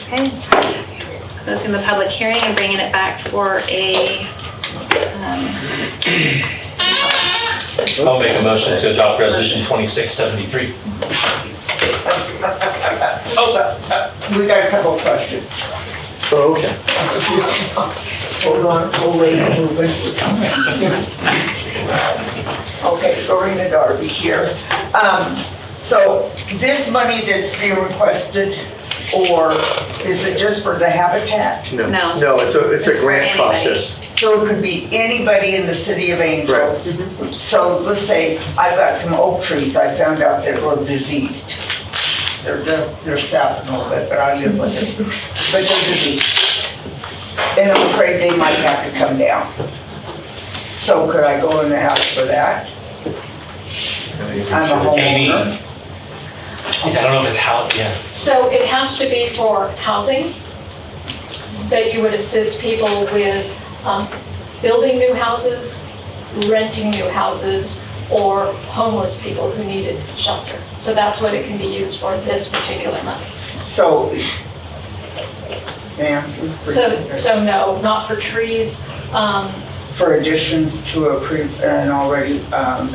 Okay. Closing the public hearing and bringing it back for a I'll make a motion to adopt resolution 2673. We got a couple of questions. Oh, okay. Hold on, we'll wait and move it. Okay, Lorena Darby here. So this money that's being requested, or is it just for the habitat? No, No. no, it's a It's for grant anybody. process. So it could be anybody in the city of Angels. So let's say I've got some oak trees I found out that were diseased. They're sapping a little bit, but I live with them. But they're diseased. And I'm afraid they might have to come down. So could I go and ask for that? I'm a Amy. homeowner. I don't know if it's house, yeah. So it has to be for housing, that you would assist people with building new houses, renting new houses, or homeless people who needed shelter. So that's what it can be used for this particular month. So, Nancy, So no, not for trees. for additions to an already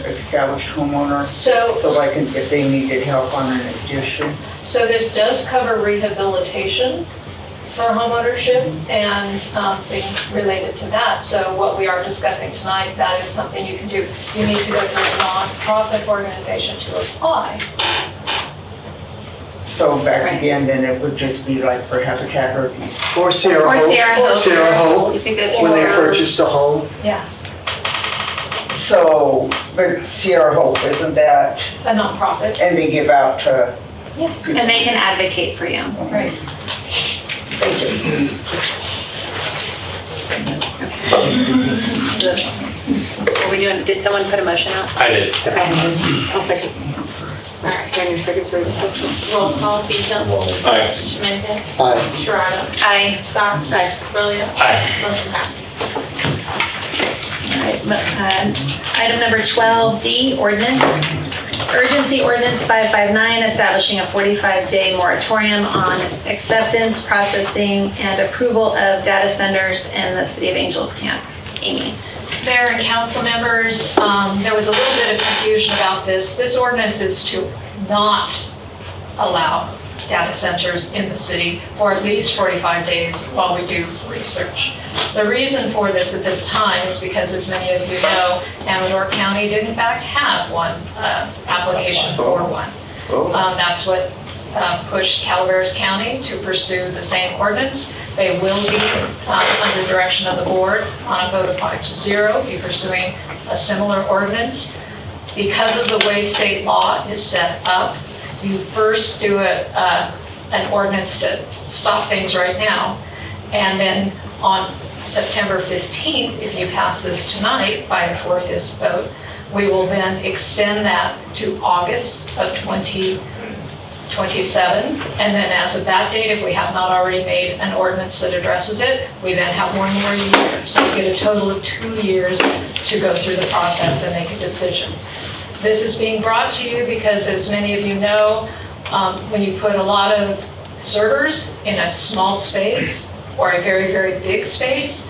established homeowner? So I can, if they needed help on an addition? So this does cover rehabilitation for homeownership and things related to that. So what we are discussing tonight, that is something you can do. You need to go through a nonprofit organization to apply. So back again, then it would just be like for Habitat or these? Or Sierra Or Hope. Sierra Hope. Sierra Hope, You could go through when they Sierra. purchased a home. Yeah, So, but Sierra Hope, isn't that, a nonprofit. and they give out to? Yeah. And they can advocate for you. Right. Thank you. Are we doing, did someone put a motion out? I did. Okay. I'll second. All right, Karen, your second for the motion. Roll call, Beecham. Aye. Schmidt. Aye. Sharada. Aye. Scott. Aye. Williams. Aye. Motion passes. All right, item number 12D, ordinance. Urgency ordinance 559, establishing a 45-day moratorium on acceptance, processing, and approval of data centers in the City of Angels Camp. Amy. Mayor and council members, there was a little bit of confusion about this. This ordinance is to not allow data centers in the city for at least 45 days while we do research. The reason for this at this time is because, as many of you know, Amador County did in fact have one application for one. That's what pushed Calaveras County to pursue the same ordinance. They will be, under direction of the board, on a vote of 5-0, be pursuing a similar ordinance. Because of the way state law is set up, you first do an ordinance to stop things right now, and then on September 15th, if you pass this tonight by a 4/5 vote, we will then extend that to August of 2027. And then as of that date, if we have not already made an ordinance that addresses it, we then have one more year. So we get a total of 2 years to go through the process and make a decision. This is being brought to you because, as many of you know, when you put a lot of servers in a small space or a very, very big space,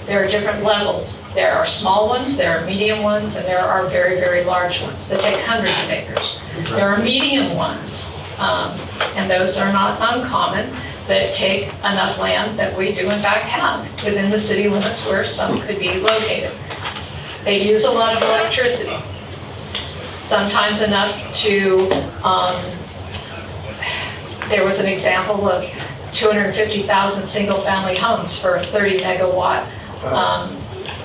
there are different levels. There are small ones, there are medium ones, and there are very, very large ones that take hundreds of acres. There are medium ones, and those are not uncommon, that take enough land that we do in fact have within the city limits where some could be located. They use a lot of electricity, sometimes enough to, there was an example of 250,000 single-family homes for a 30 megawatt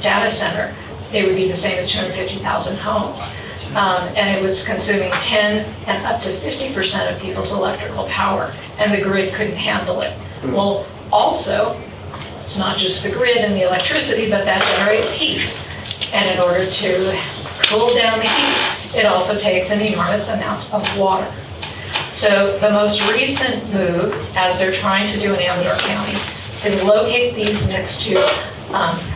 data center. They would be the same as 250,000 homes. And it was consuming 10 and up to 50% of people's electrical power, and the grid couldn't handle it. Well, also, it's not just the grid and the electricity, but that generates heat. And in order to cool down the heat, it also takes an enormous amount of water. So the most recent move, as they're trying to do in Amador County, is locate these next to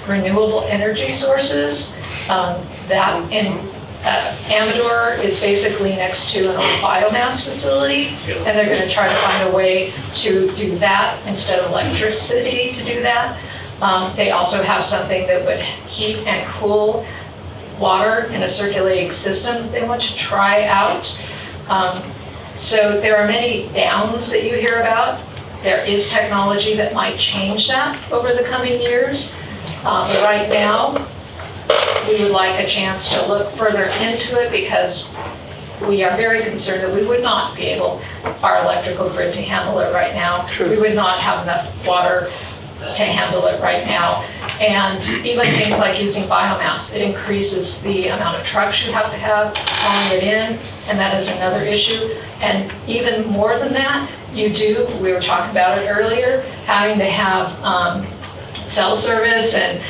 renewable energy sources. That in Amador is basically next to an old biomass facility, and they're going to try to find a way to do that instead of electricity to do that. They also have something that would heat and cool water in a circulating system that they want to try out. So there are many downs that you hear about. There is technology that might change that over the coming years. But right now, we would like a chance to look further into it because we are very concerned that we would not be able, our electrical grid, to handle it right now. We would not have enough water to handle it right now. And even things like using biomass, it increases the amount of trucks you have to have hauling it in, and that is another issue. And even more than that, we were talking about it earlier, having to have cell service and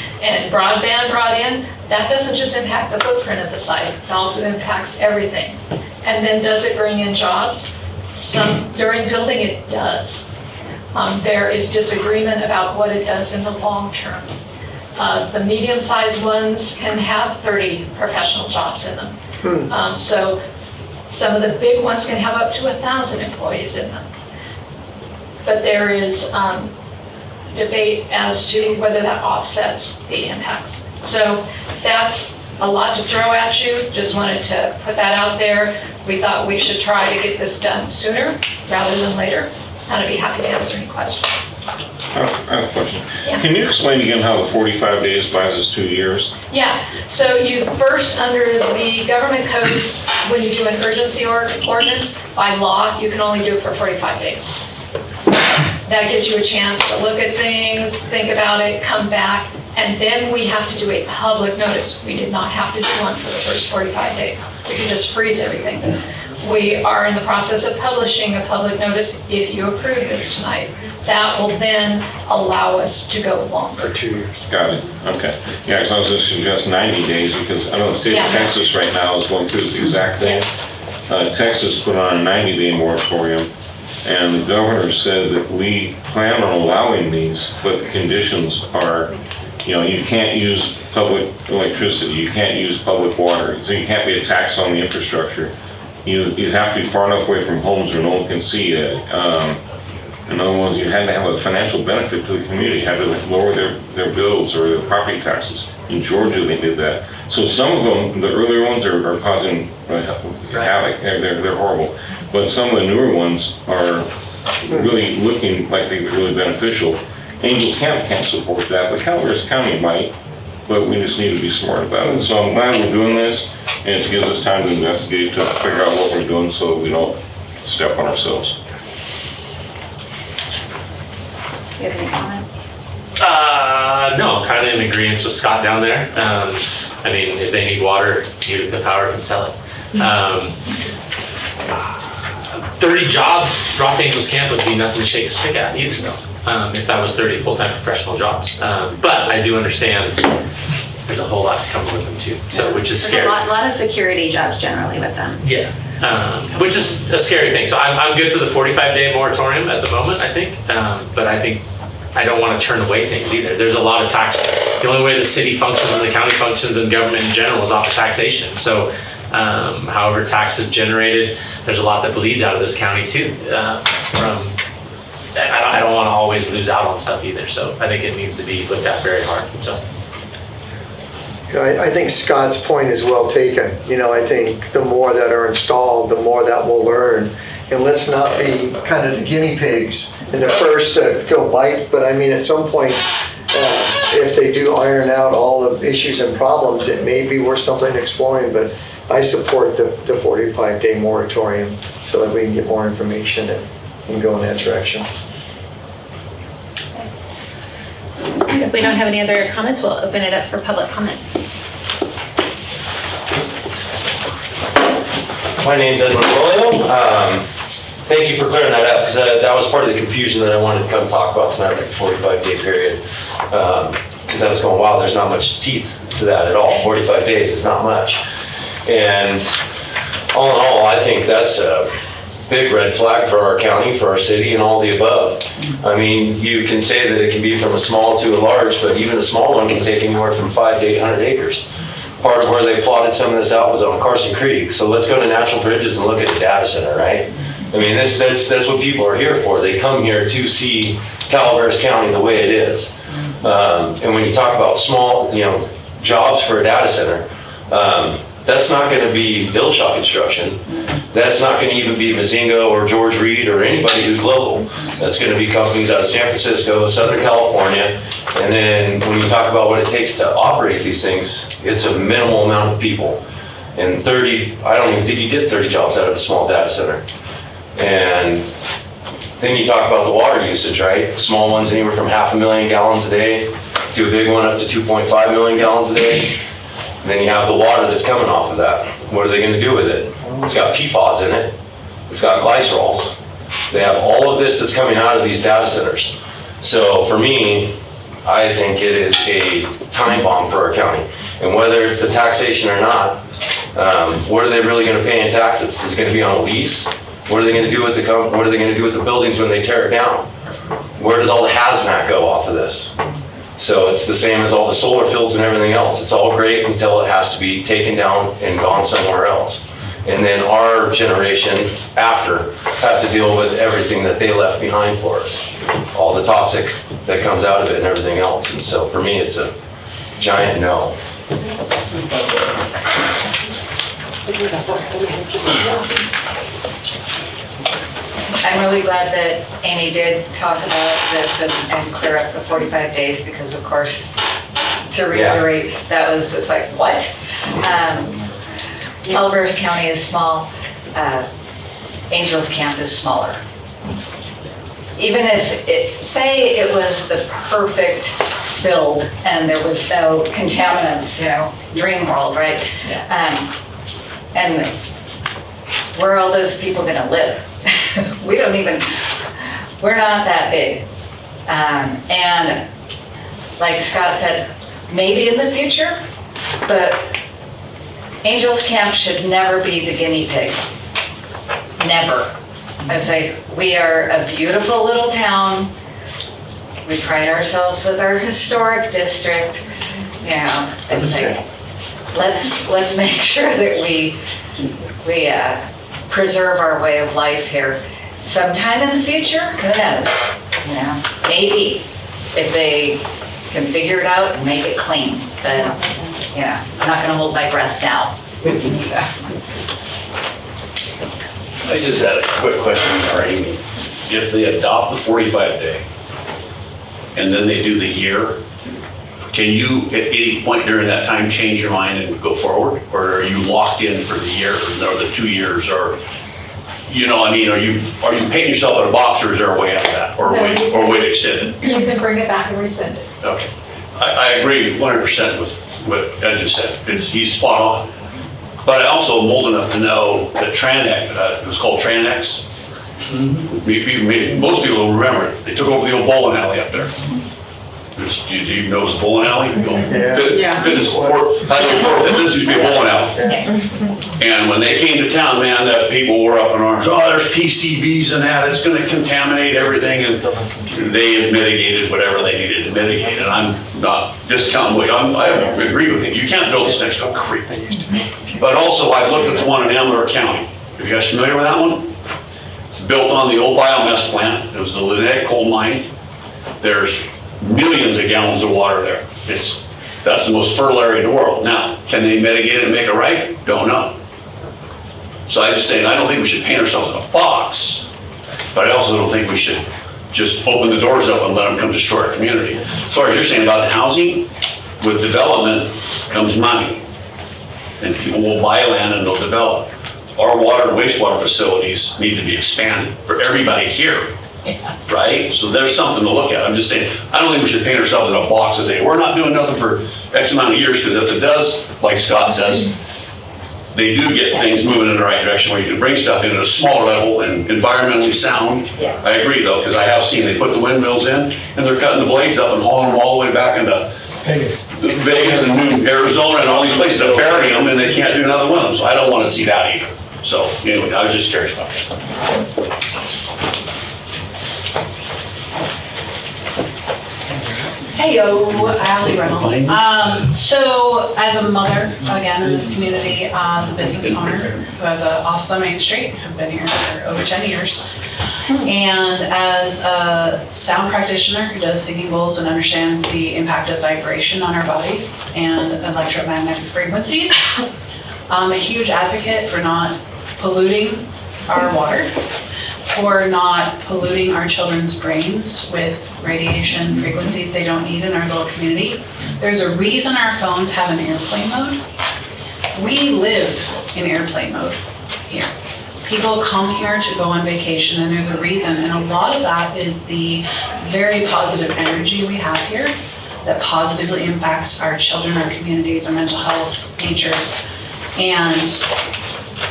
broadband brought in. That doesn't just impact the footprint of the site, it also impacts everything. And then does it bring in jobs? During building it does. There is disagreement about what it does in the long term. The medium-sized ones can have 30 professional jobs in them. So some of the big ones can have up to 1,000 employees in them. But there is debate as to whether that offsets the impacts. So that's a lot to throw at you. Just wanted to put that out there. We thought we should try to get this done sooner rather than later. And I'd be happy to answer any questions. I have a question. Yeah. Can you explain again how the 45 days buys us 2 years? Yeah, so you first, under the government code, when you do an urgency ordinance, by law, you can only do it for 45 days. That gives you a chance to look at things, think about it, come back, and then we have to do a public notice. We did not have to do one for the first 45 days. We could just freeze everything. We are in the process of publishing a public notice if you approve this tonight. That will then allow us to go longer. 2 years. Got it, okay. Yeah, because I was going to suggest 90 days because I know the state of Texas right now is going through this exact thing. Texas put on a 90-day moratorium, and the governor said that we plan on allowing these, but the conditions are, you can't use public electricity, you can't use public water, so you can't be a tax on the infrastructure. You have to be far enough away from homes where no one can see it. In other words, you had to have a financial benefit to the community, had to lower their bills or their property taxes. In Georgia, they did that. So some of them, the earlier ones are causing havoc, they're horrible. But some of the newer ones are really looking like they're really beneficial. Angels Camp can't support that, but Calaveras County might, but we just need to be smart about it. So I'm glad we're doing this, and it gives us time to investigate, to figure out what we're doing so we don't step on ourselves. You have any comments? No, kind of in agreement with Scott down there. I mean, if they need water, Utica Power can sell it. 30 jobs brought to Angels Camp would be nothing to shake a stick at either, though, if that was 30 full-time professional jobs. But I do understand there's a whole lot to come with them too, so which is scary. There's a lot of security jobs generally with them. Yeah, which is a scary thing. So I'm good for the 45-day moratorium at the moment, I think. But I think I don't want to turn away things either. There's a lot of tax. The only way the city functions and the county functions and government in general is off of taxation. So however tax is generated, there's a lot that bleeds out of this county too. I don't want to always lose out on stuff either. So I think it needs to be looked at very hard. So. I think Scott's point is well taken. I think the more that are installed, the more that we'll learn. And let's not be kind of the guinea pigs and the first to go bite. But I mean, at some point, if they do iron out all the issues and problems, it may be worth something exploring. But I support the 45-day moratorium so that we can get more information and go in that direction. If we don't have any other comments, we'll open it up for public comment. My name's Edwin Arroyo. Thank you for clearing that up, because that was part of the confusion that I wanted to come talk about tonight, was the 45-day period. Because I was going, wow, there's not much teeth to that at all. 45 days is not much. And all in all, I think that's a big red flag for our county, for our city, and all the above. I mean, you can say that it can be from a small to a large, but even a small one can take anywhere from 5 to 800 acres. Part of where they plotted some of this out was on Carson Creek. So let's go to Natural Bridges and look at the data center, right? I mean, that's what people are here for. They come here to see Calaveras County the way it is. And when you talk about small, jobs for a data center, That's not gonna be Hillshot Construction. That's not gonna even be Mazinga or George Reed or anybody who's local. That's gonna be companies out of San Francisco, Southern California. And then when you talk about what it takes to operate these things, it's a minimal amount of people. And 30, I don't even think you get 30 jobs out of a small data center. And then you talk about the water usage, right? Small ones anywhere from 500,000 gallons a day to a big one up to 2.5 million gallons a day. And then you have the water that's coming off of that. What are they gonna do with it? It's got PFAS in it. It's got glycerols. They have all of this that's coming out of these data centers. So for me, I think it is a time bomb for our county. And whether it's the taxation or not, what are they really gonna pay in taxes? Is it gonna be on a lease? What are they gonna do with what are they gonna do with the buildings when they tear it down? Where does all the hazmat go off of this? So it's the same as all the solar fields and everything else. It's all great until it has to be taken down and gone somewhere else. And then our generation after have to deal with everything that they left behind for us. All the toxic that comes out of it and everything else. And so for me, it's a giant no. I'm really glad that Amy did talk about this and clear up the 45 days because of course, to reiterate, that was just like, what? Calaveras County is small, Angels Camp is smaller. Even if say it was the perfect build and there was no contaminants, dream world, right? And where are all those people gonna live? We're not that big. And like Scott said, maybe in the future, but Angels Camp should never be the guinea pig. Never. I say, we are a beautiful little town. We pride ourselves with our historic district. It's like, let's make sure that we preserve our way of life here. Sometime in the future, who knows? Maybe if they can figure it out and make it clean. But I'm not going to hold my breath now. I just had a quick question for Amy. If they adopt the 45-day and then they do the year, can you at any point during that time change your mind and go forward? Or are you locked in for the year or the 2 years or, are you painting yourself in a box or is there a way out of that? Or a way to extend it? You can bring it back and rescind it. Okay. I agree 100% with what Ed just said. He's spot on. But I also am old enough to know that Tranex, it was called Tranex. Most people don't remember it. They took over the old bowling alley up there. Do you even know it was a bowling alley? Fitness sport, fitness used to be a bowling alley. And when they came to town, man, that people were up in arms. Oh, there's PCBs and that. It's going to contaminate everything. And they have mitigated whatever they needed to mitigate. And I'm not discounting. I agree with you. You can't build this next to a creek. But also, I've looked at the one in Amador County. Are you guys familiar with that one? It's built on the old biomass plant. It was the Lynette coal mine. There's millions of gallons of water there. That's the most fertile area in the world. Now, can they mitigate it and make it right? Don't know. So I just say, I don't think we should paint ourselves in a box, but I also don't think we should just open the doors up and let them come destroy our community. As far as you're saying about the housing, with development comes money. And people will buy land and they'll develop. Our water and wastewater facilities need to be expanded for everybody here. Right? So there's something to look at. I'm just saying, I don't think we should paint ourselves in a box and say, we're not doing nothing for X amount of years, because if it does, like Scott says, they do get things moving in the right direction where you can bring stuff in at a smaller level and environmentally sound. Yeah. I agree though, because I have seen they put the windmills in and they're cutting the blades up and hauling them all the way back into Vegas and New Arizona and all these places are burying them and they can't do another one of them. So I don't want to see that either. So anyway, I was just curious about that. Heyo, Allie Reynolds. So as a mother, again, in this community, as a business owner who has an office on Main Street, I've been here for over 10 years. And as a sound practitioner who does singing bowls and understands the impact of vibration on our bodies and electromagnetic frequencies, I'm a huge advocate for not polluting our water, for not polluting our children's brains with radiation frequencies they don't need in our little community. There's a reason our phones have an airplane mode. We live in airplane mode here. People come here to go on vacation, and there's a reason, and a lot of that is the very positive energy we have here that positively impacts our children, our communities, our mental health, nature. And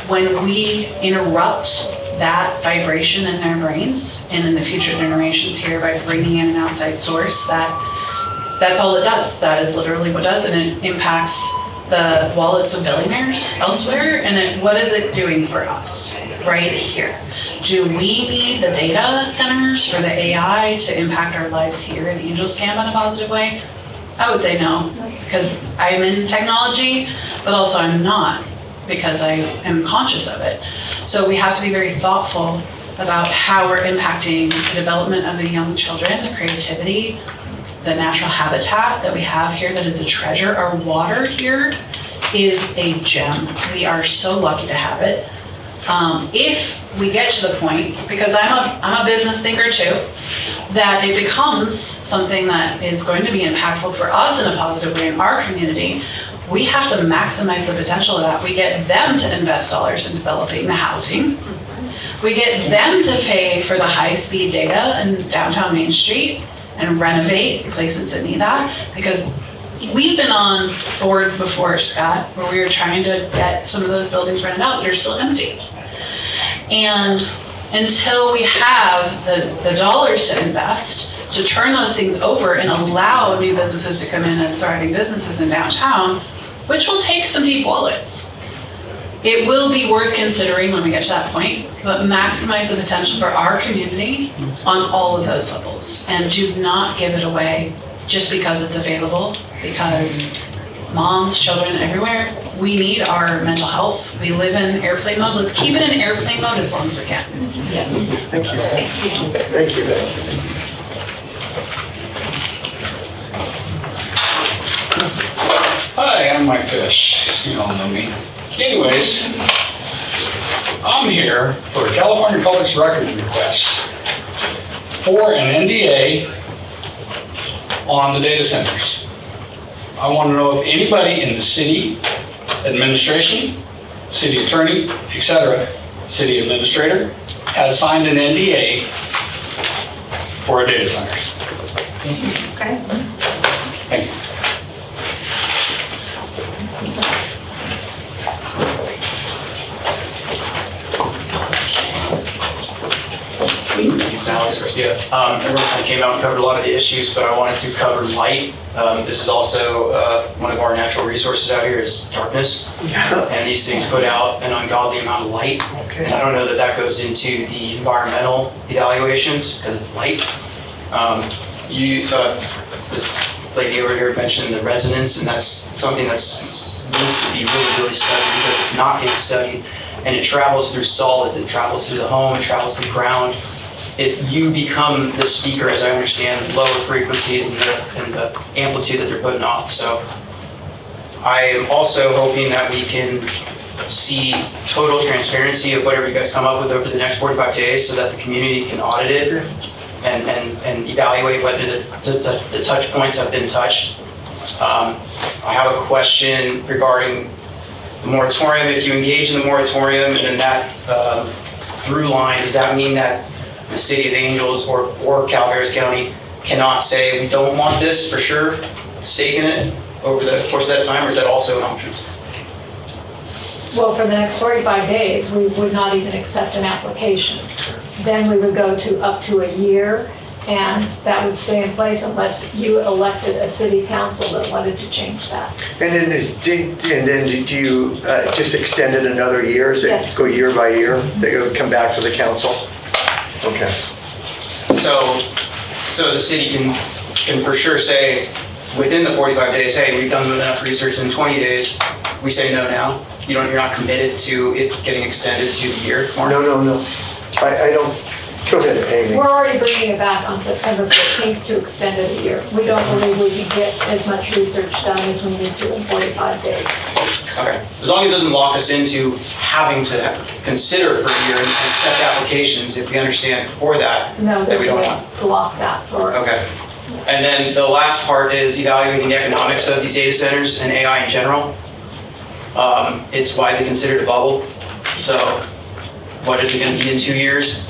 when we interrupt that vibration in their brains and in the future generations here by bringing in an outside source, that's all it does. That is literally what it does, and it impacts the wallets of billionaires elsewhere. And what is it doing for us right here? Do we need the data centers for the AI to impact our lives here in Angels Camp in a positive way? I would say no, because I'm in technology, but also I'm not, because I am conscious of it. So we have to be very thoughtful about how we're impacting the development of the young children, the creativity, the natural habitat that we have here that is a treasure. Our water here is a gem. We are so lucky to have it. If we get to the point, because I'm a business thinker too, that it becomes something that is going to be impactful for us in a positive way in our community, we have to maximize the potential of that. We get them to invest dollars in developing the housing. We get them to pay for the high-speed data in downtown Main Street and renovate places that need that, because we've been on boards before, Scott, where we were trying to get some of those buildings rented out. They're still empty. And until we have the dollars to invest to turn those things over and allow new businesses to come in as thriving businesses in downtown, which will take some deep wallets, it will be worth considering when we get to that point, but maximize the potential for our community on all of those levels. And do not give it away just because it's available, because moms, children everywhere, we need our mental health. We live in airplane mode. Let's keep it in airplane mode as long as we can. Thank you. Thank you. Hi, I'm Mike Fish. You all know me. Anyways, I'm here for a California Public Records request for an NDA on the data centers. I want to know if anybody in the city administration, city attorney, etc., city administrator, has signed an NDA for a data centers. Okay. Thank you. It's Alex Garcia. Everyone kind of came out and covered a lot of the issues, but I wanted to cover light. This is also one of our natural resources out here is darkness. And these things put out an ungodly amount of light. And I don't know that that goes into the environmental evaluations because it's light. This lady over here mentioned the resonance, and that's something that needs to be really studied because it's not being studied. And it travels through solids, it travels through the home, it travels through the ground. You become the speaker, as I understand, lower frequencies and the amplitude that they're putting off. So I am also hoping that we can see total transparency of whatever you guys come up with over the next 45 days so that the community can audit it and evaluate whether the touch points have been touched. I have a question regarding the moratorium. If you engage in the moratorium and then that through line, does that mean that the City of Angels or Calaveras County cannot say we don't want this for sure, staking it over the course of that time, or is that also an option? Well, for the next 45 days, we would not even accept an application. Then we would go to up to a year, and that would stay in place unless you elected a city council that wanted to change that. And then do you just extend it another year? Does it go year by year? They would come back to the council? Okay. So the city can for sure say within the 45 days, hey, we've done enough research in 20 days, we say no now. You're not committed to it getting extended to the year mark? No. I don't. Go ahead, Amy. We're already bringing it back on September 15th to extend it a year. We don't believe we can get as much research done as we need to in 45 days. Okay, as long as it doesn't lock us into having to consider it for a year and accept applications if we understand before that. No, that we there's don't no block that for. Okay. And then the last part is evaluating the economics of these data centers and AI in general. It's widely considered a bubble. So what is it going to be in 2 years?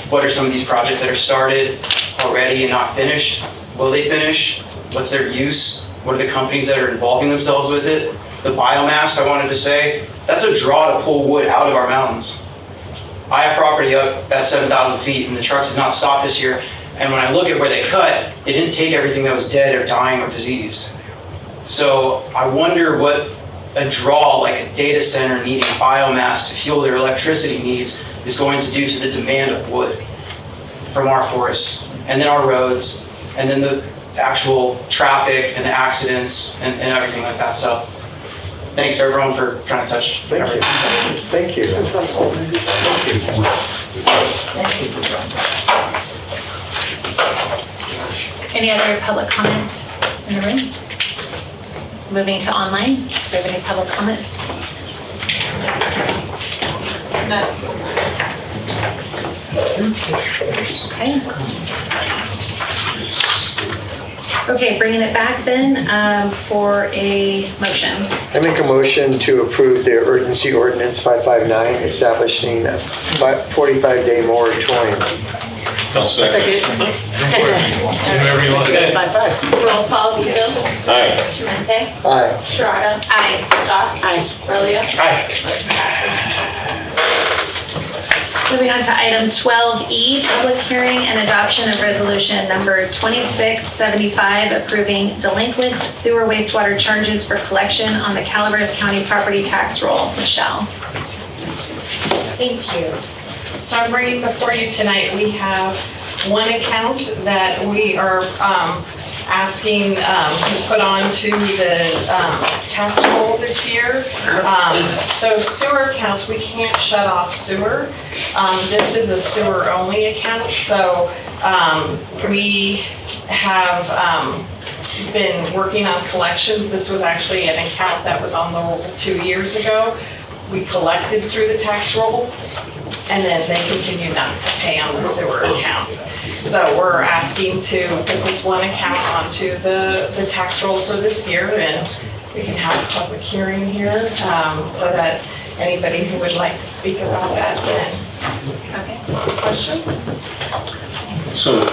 What are some of these projects that are started already and not finished? Will they finish? What's their use? What are the companies that are involving themselves with it? The biomass, I wanted to say, that's a draw to pull wood out of our mountains. I have property up at 7,000 feet and the trucks have not stopped this year. And when I look at where they cut, they didn't take everything that was dead or dying or diseased. So I wonder what a draw like a data center needing biomass to fuel their electricity needs is going to do to the demand of wood from our forests, and then our roads, and then the actual traffic and the accidents and everything like that. So thanks everyone for trying to touch everything. Thank you. Any other public comment in the room? Moving to online, do you have any public comment? No. Okay. Okay, bringing it back then for a motion. I make a motion to approve the urgency ordinance 559 establishing a 45-day moratorium. I'll second. Whoever you want to say. Roll call, Vito. Aye. Shemente. Aye. Sharada. Aye. Scott. Aye. Lilia. Moving on to item 12E, public hearing and adoption of resolution number 2675, approving delinquent sewer wastewater charges for collection on the Calaveras County property tax roll. Michelle. Thank you. So I'm bringing before you tonight, we have one account that we are asking to put on to the tax roll this year. So sewer accounts, we can't shut off sewer. This is a sewer only account, so we have been working on collections. This was actually an account that was on the roll 2 years ago. We collected through the tax roll, and then they continue not to pay on the sewer account. So we're asking to put this one account onto the tax roll for this year, and we can have a public hearing here so that anybody who would like to speak about that can. Okay, questions? So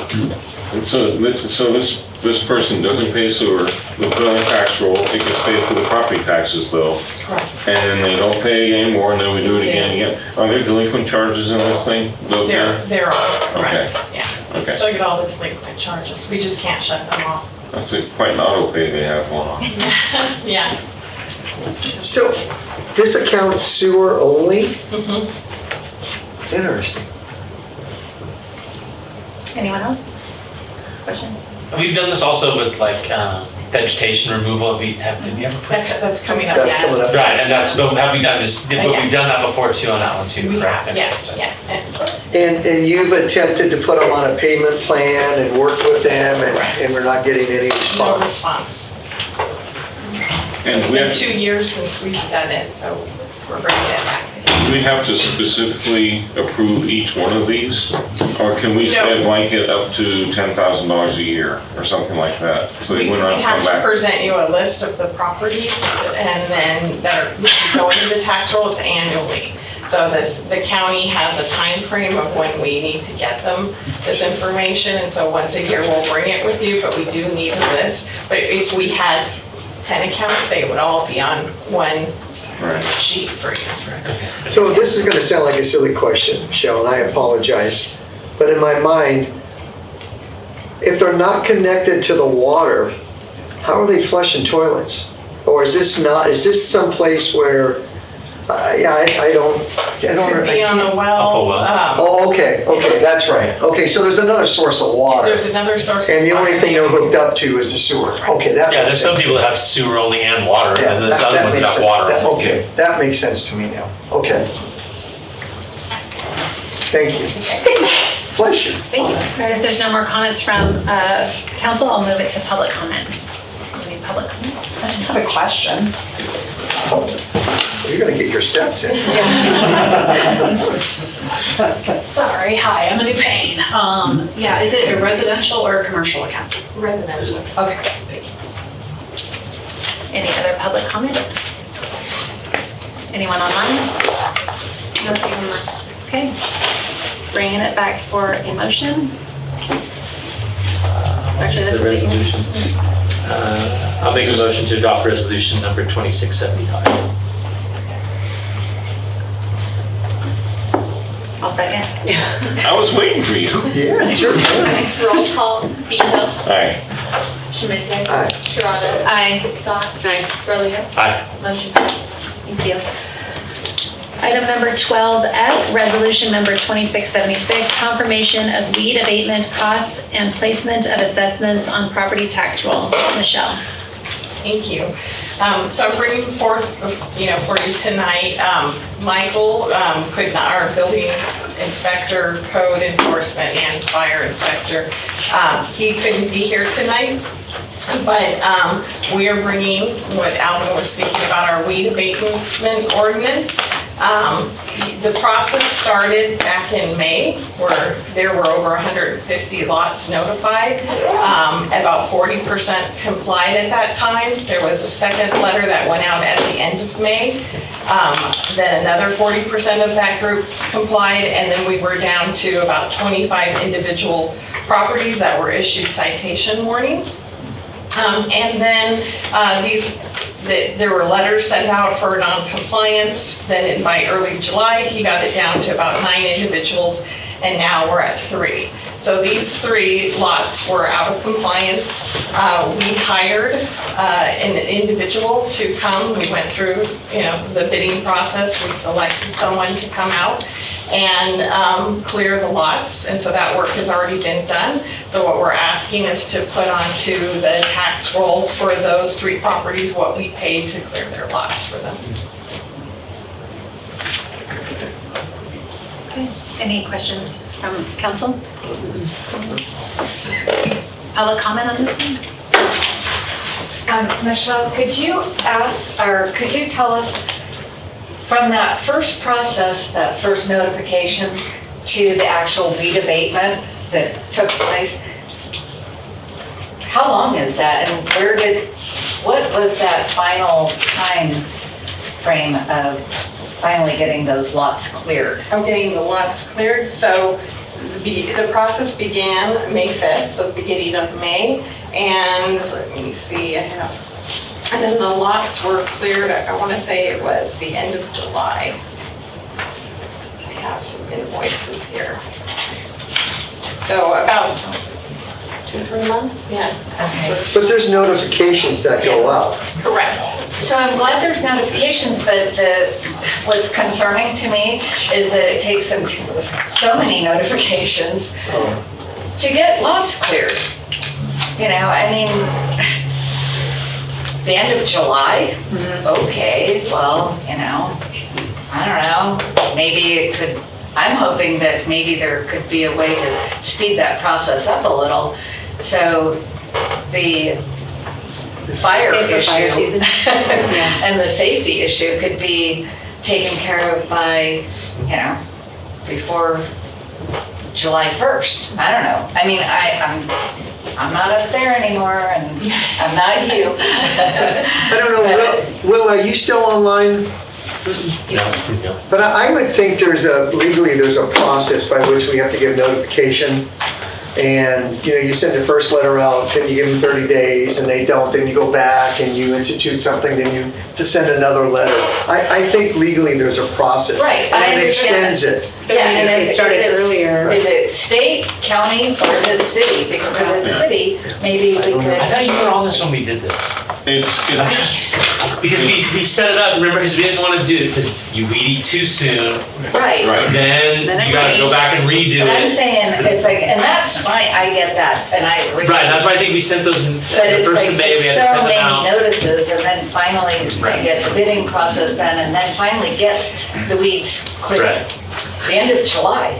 this person doesn't pay sewer, they put on a tax roll, it gets paid for the property taxes though. Correct. And then they don't pay anymore, and then we do it again. Are there delinquent charges in this thing? There are, correct, Okay. yeah. Okay. Still get all the delinquent charges, we just can't shut them off. That's quite an auto pay they have going on. Yeah. So this account's sewer only? Mm-hmm. Interesting. Anyone else? Questions? We've done this also with like vegetation removal. Did you ever put? That's coming up, That's yes. coming up. Right, and that's, but have we done we've done that before too on that one too, We correct? have, yeah. And you've attempted to put them on a payment plan and work with them, and we're not getting any No response. response. And It's we been have, 2 years since we've done it, so we're bringing it back. we have to specifically approve each one of these? Or can we No. say blanket up to $10,000 a year or something like that? So We they wouldn't have to have come to back. present you a list of the properties and then that are going to the tax roll, it's annually. So the county has a time frame of when we need to get them this information, and so once a year we'll bring it with you, but we do need a list. But if we had 10 accounts, they would all be on one sheet for you. So this is going to sound like a silly question, Michelle, and I apologize. But in my mind, if they're not connected to the water, how are they flushing toilets? Or is this someplace where, I don't. Could be on a well. Oh, okay, that's right. Okay, so there's another source of water. There's another source. And the of only water. thing they're hooked up to is the sewer. Okay, that Yeah, makes there's some sense. people that have sewer only and water, Yeah, and then there's other ones that makes have sense. water only Okay, too. that makes sense to me now. Okay. Thank you. Bless you. Thank you. All right, if there's no more comments from council, I'll move it to public comment. Any public comment? I have a question. You're gonna get your steps in. Sorry, hi, I'm a new pain. Yeah, is it a residential or a commercial account? Residential. Okay, thank you. Any other public comment? Anyone online? Nothing online. Okay. Bringing it back for a motion. Actually, The that's what we- resolution. I'll make a motion to adopt resolution number 2675. I'll second. I was waiting for you. Yeah, it's your turn. Roll call, Vito. Aye. Schmidt. Aye. Sharada. Aye. Scott. Aye. Burley. Aye. Motion passes. Thank you. Item number 12F, resolution number 2676, confirmation of weed abatement costs and placement of assessments on property tax roll. Michelle. Thank you. So I'm bringing forth, for you tonight, Michael could not, our building inspector, code enforcement, and fire inspector, he couldn't be here tonight. But we are bringing what Alvin was speaking about, our weed abatement ordinance. The process started back in May, where there were over 150 lots notified. About 40% complied at that time. There was a second letter that went out at the end of May. Then another 40% of that group complied, and then we were down to about 25 individual properties that were issued citation warnings. And then there were letters sent out for non-compliance. Then by early July, he got it down to about 9 individuals, and now we're at 3. So these 3 lots were out of compliance. We hired an individual to come. We went through, the bidding process. We selected someone to come out and clear the lots, and so that work has already been done. So what we're asking is to put onto the tax roll for those 3 properties what we paid to clear their lots for them. Okay. Any questions from council? Public comment on this one? Michelle, could you tell us, from that first process, that first notification to the actual weed abatement that took place, how long is that, and what was that final time frame of finally getting those lots cleared? I'm getting the lots cleared, so the process began May 5th, so the beginning of May, and let me see, and then the lots were cleared, I want to say it was the end of July. I have some invoices here. So about 2-3 months, yeah. Okay. But there's notifications that go out. Correct. So I'm glad there's notifications, but what's concerning to me is that it takes them so many notifications to get lots cleared. The end of July? Okay, well, I don't know, maybe it could, I'm hoping that maybe there could be a way to speed that process up a little. So the fire issue and the safety issue could be taken care of by, before July 1st. I don't know. I'm not up there anymore, and I'm not you. I don't know, Will, are you still online? No. But I would think legally there's a process by which we have to give notification. And, you send the first letter out, then you give them 30 days, and they don't, then you go back and you institute something, then you have to send another letter. I think legally there's a process. Right. And it extends it. Yeah, and It started earlier. Is it state, county, or is it city? Because if it's city, maybe we could. I thought you were on this when we did this. Because we set it up, remember, because we didn't want to do it, because you weed eat too soon. Right. Then you gotta go back and redo But I'm it. saying, it's like, and that's fine, I get that, and I agree. Right, that's why I think we sent those, the But it's first like, of May, we had to it's so send them many out. notices, and then finally to Right. get the bidding process done, and then finally get the weeds cleared. Right. The end of July,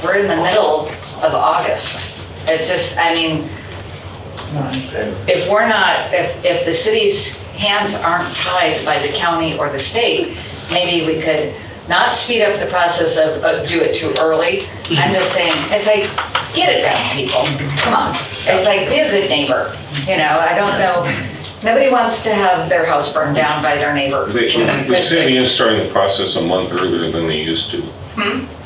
we're in the middle of August. It's just, if we're not, if the city's hands aren't tied by the county or the state, maybe we could not speed up the process of do it too early. I'm just saying, it's like, get it done, people. Come on. It's like, be a good neighbor. You know, I don't know. Nobody wants to have their house burned down by their neighbor. The city is starting the process a month earlier than they used to.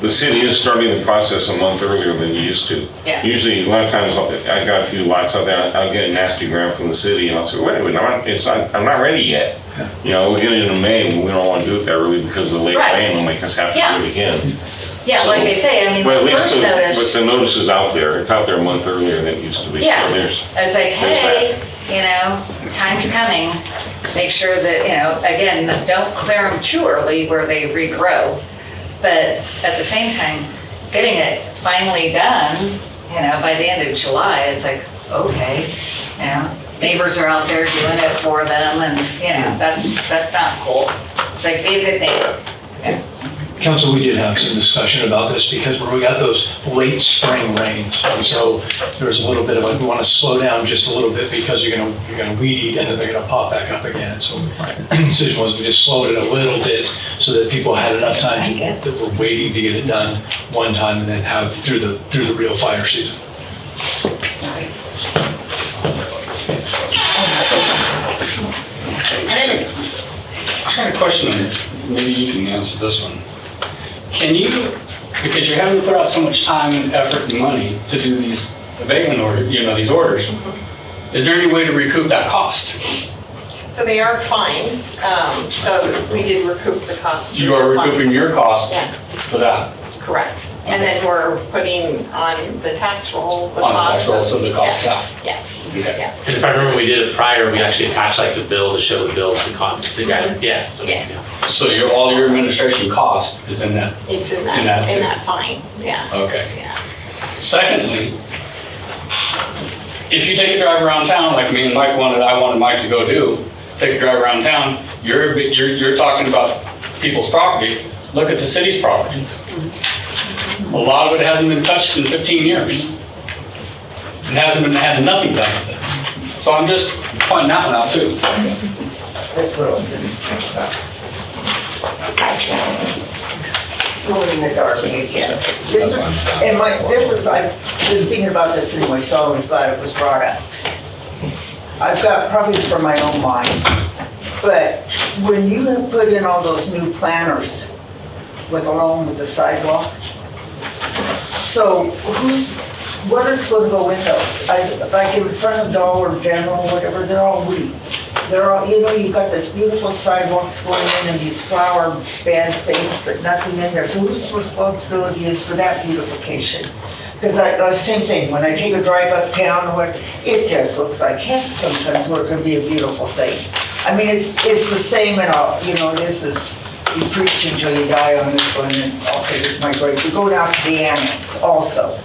The city is starting the process a month earlier than you used to. Yeah. Usually, a lot of times, I got a few lots out there, I'll get a nasty grant from the city, and I'll say, wait a minute, I'm not ready yet. You know, we'll get it in May, and we don't want to do it that early because of the late Right. rain will make us have to do it again. Yeah, like I say, I mean, But at the least first notice. But the notice is out there, it's out there a month earlier than it used to be. Yeah. So there's, It's like, there's hey, you know, time's coming. Make sure that, you know, again, don't clear them too early where they regrow. But at the same time, getting it finally done, you know, by the end of July, it's like, okay, you know, neighbors are out there doing it for them and, you know, that's not cool. It's like, be a good neighbor. Yeah. Council, we did have some discussion about this because when we got those late spring rains, and so there was a little bit of like, we want to slow down just a little bit because you're gonna weed eat and then they're gonna pop back up again. And so the decision was we just slowed it a little bit so that people had enough time that were waiting to get it done one time and then have through the real fire season. I got a question on this. Maybe you can answer this one. Can you, because you're having to put out so much time and effort and money to do these abatement orders, you know, these orders, is there any way to recoup that cost? So they are fine, so we did recoup the cost. You are recouping your cost Yeah. for that? Correct. And then we're putting on the tax roll the On the cost. tax roll, so the cost, Yeah. yeah. Yeah. And if I remember, we did it prior, we actually attached like the bill to show the bill to the guy, yeah, so. Yeah. So all your administration cost is in that? It's in In that too. that fine, yeah. Okay. Yeah. Secondly, if you take a drive around town, like me and Mike I wanted Mike to go do, take a drive around town, you're talking about people's property, look at the city's property. A lot of it hasn't been touched in 15 years. It hasn't been, had nothing done with it. So I'm just pointing that one out too. That's what I was going in the dark again. I've been thinking about this anyway, so I was glad it was brought up. I've got probably for my own mind, but when you have put in all those new planters along with the sidewalks, so what is going to go with those? Like in front of Dollar General, whatever, they're all weeds. They're all, you know, you've got this beautiful sidewalks going in and these flower bed things, but nothing in there. So whose responsibility is for that beautification? Because same thing, when I take a drive uptown or what, it just looks like heck sometimes where it can be a beautiful thing. I mean, it's the same in all, you know, this is, you preach until you die on this one and I'll take it to my grave. You go down to the annex also.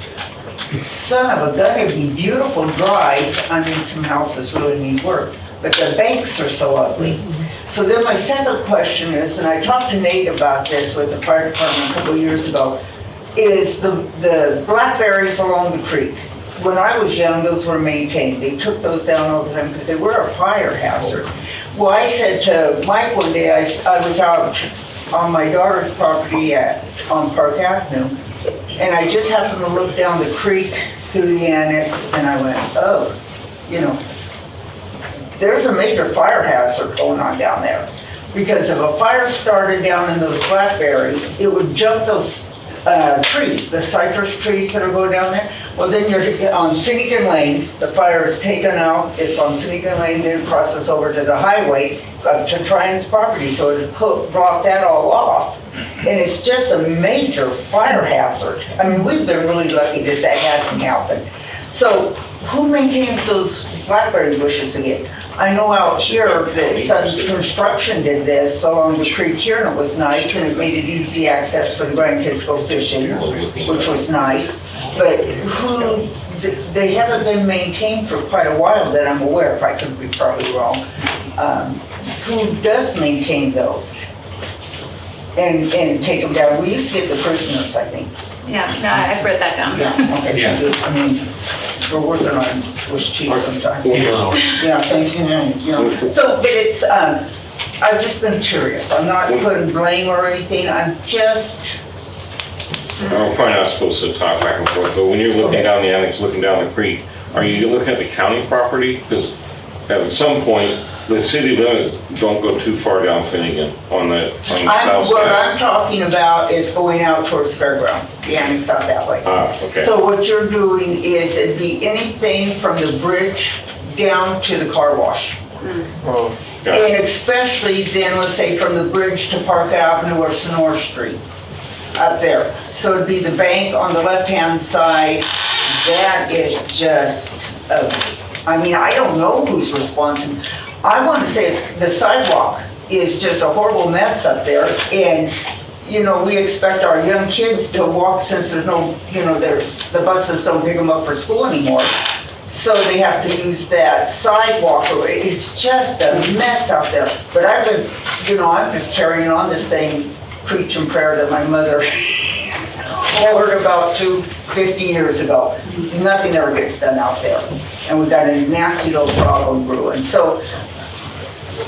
Son of a gun, it'd be beautiful drive. I mean, some houses really need work, but the banks are so ugly. So then my second question is, and I talked to Nate about this with the fire department a couple years ago, is the blackberries along the creek. When I was young, those were maintained. They took those down all the time because they were a fire hazard. Well, I said to Mike one day, I was out on my daughter's property on Park Avenue, and I just happened to look down the creek through the annex, and I went, oh, you know, there's a major fire hazard going on down there. Because if a fire started down in those blackberries, it would jump those trees, the citrus trees that are going down there. Well, then you're on Finnegan Lane, the fire is taken out, it's on Finnegan Lane, then crosses over to the highway, up to Trian's property, so it blocked that all off. And it's just a major fire hazard. I mean, we've been really lucky that that hasn't happened. So who maintains those blackberry bushes again? I know out here that Sutton's Construction did this along the creek here, and it was nice, and it made it easy access for the grandkids to go fishing, which was nice. But they haven't been maintained for quite a while that I'm aware of. I could be probably wrong. Who does maintain those and take them down? We used to get the prisoners, I think. Yeah, no, I've wrote that down. Yeah, okay. Yeah. I mean, We're working on Swiss cheese sometimes. Keep it on. Yeah, thank you. So, but it's, I've just been curious. I'm not putting blame or anything. I'm just, We're probably not supposed to talk back and forth, but when you're looking down the annex, looking down the creek, are you looking at the county property? Because at some point, the city limits don't go too far down Finnegan on the south what side. I'm talking about is going out towards fairgrounds, the annex out that way. Okay. So what you're doing is it'd be anything from the bridge down to the car wash. Oh, And especially then, let's say from the bridge to Park Avenue or Sonora Street, up there. So it'd be the bank on the left-hand side. That is just, I mean, I don't know who's responsible. I want to say it's the sidewalk is just a horrible mess up there. And, you know, we expect our young kids to walk since there's no, you know, the buses don't pick them up for school anymore. So they have to use that sidewalk. It's just a mess out there. But I've been, you know, I'm just carrying on the same preach and prayer that my mother ordered about 50 years ago. Nothing ever gets done out there. And we've got a nasty little problem brewing. So,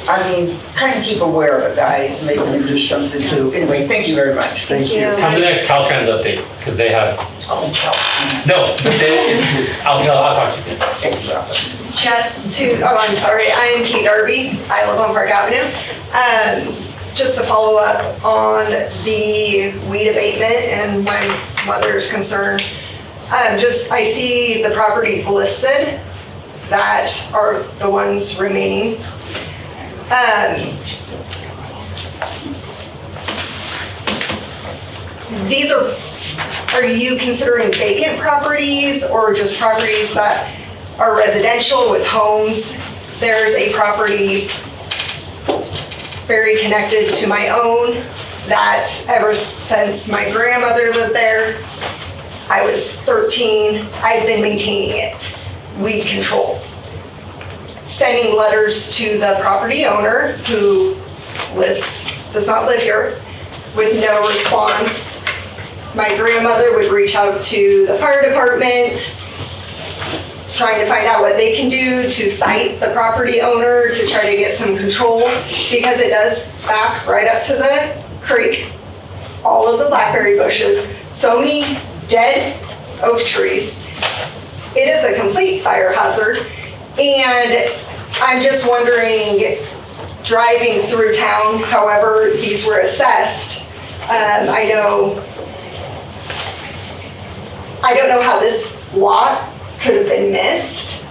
I mean, kind of keep aware of it, guys. Maybe we do something too. Anyway, thank you very much. thank you. Come to the next Caltrans update, because they have, Oh, Cal. no, I'll talk to you. Just to, oh, I'm sorry, I'm Kate Darby. I live on Park Avenue. Just to follow up on the weed abatement and my mother's concern. I see the properties listed that are the ones remaining. These are you considering vacant properties or just properties that are residential with homes? There's a property very connected to my own that ever since my grandmother lived there, I was 13, I've been maintaining it, weed control. Sending letters to the property owner who does not live here with no response. My grandmother would reach out to the fire department, trying to find out what they can do to cite the property owner to try to get some control, because it does back right up to the creek. All of the blackberry bushes, so many dead oak trees. It is a complete fire hazard. And I'm just wondering, driving through town, however these were assessed, I don't know how this lot could have been missed.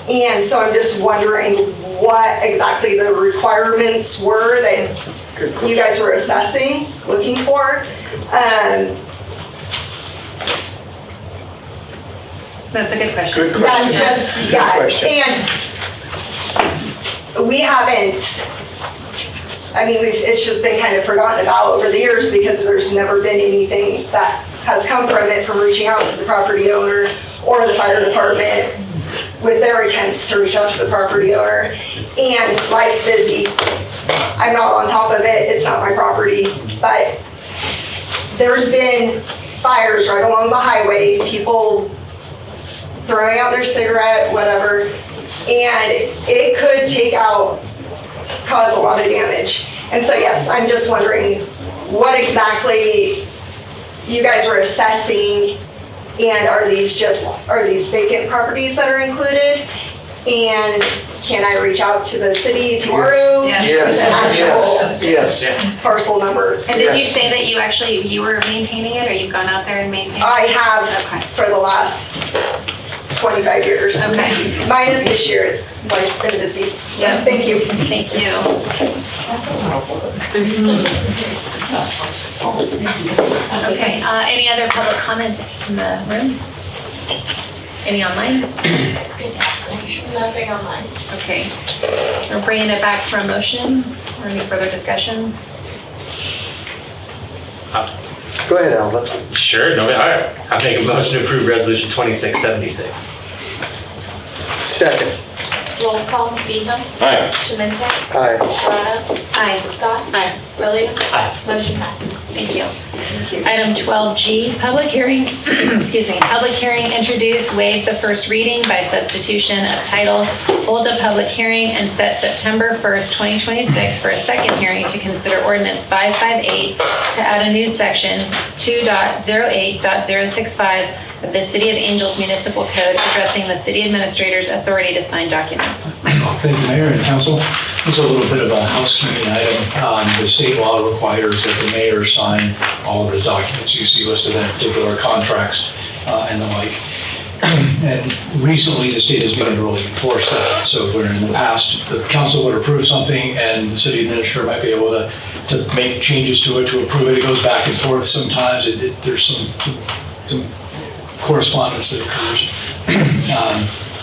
And so I'm just wondering what exactly the requirements were that you guys were assessing, looking for. That's a good question. Good question. That's just, Good yeah, question. and we haven't, it's just been kind of forgotten about over the years because there's never been anything that has come from it, from reaching out to the property owner or the fire department with their attempts to reach out to the property owner. And life's busy. I'm not on top of it, it's not my property, but there's been fires right along the highway, people throwing out their cigarette, whatever, and it could cause a lot of damage. And so yes, I'm just wondering what exactly you guys were assessing, and are these vacant properties that are included? And can I reach out to the city tomorrow? Yes, with an actual yes. parcel number? And did you say that you were maintaining it, or you've gone out there and maintained it? I have for the last 25 years. Okay. Minus this year, life's been busy. So Yeah. thank you. Thank you. Okay, any other public comment in the room? Any online? Nothing online. Okay. We're bringing it back for a motion or any further discussion? Go ahead, Alvin. Sure, no, all right. I make a motion to approve resolution 2676. Second. Roll call, Beeham. Aye. Sheminta. Aye. Sharada. Aye. Scott. Aye. Williams. Aye. Motion passes. Thank you. Item 12G, public hearing, public hearing, introduce, waive the first reading by substitution of title, hold a public hearing and set September 1st, 2026 for a second hearing to consider ordinance 558 to add a new section 2.08.065 of the City of Angels Municipal Code addressing the city administrator's authority to sign documents. Thank you, Mayor and Council. This is a little bit of a housekeeping item. The state law requires that the mayor sign all of the documents you see listed in particular contracts and the like. And recently, the state has begun to really enforce that. So where in the past, the council would approve something and the city administrator might be able to make changes to it, to approve it. It goes back and forth sometimes. There's some correspondence that occurs.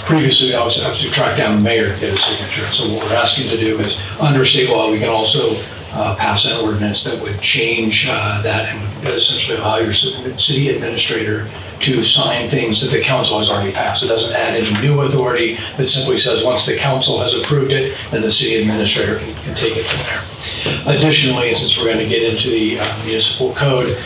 Previously, I was have to track down the mayor to get a signature. So what we're asking to do is, under state law, we can also pass an ordinance that would change that and would essentially allow your city administrator to sign things that the council has already passed. It doesn't add any new authority, but simply says once the council has approved it, then the city administrator can take it from there. Additionally, since we're going to get into the municipal code,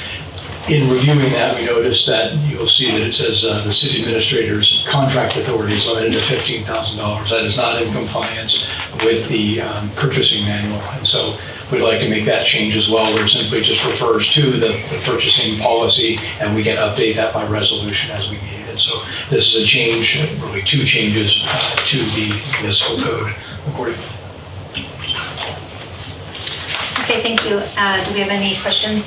in reviewing that, we noticed that you'll see that it says the city administrator's contract authority is limited to $15,000. That is not in compliance with the purchasing manual. And so we'd like to make that change as well, where it simply just refers to the purchasing policy, and we can update that by resolution as we need it. And so this is a change, really two changes to the municipal code accordingly. Okay, thank you. Do we have any questions?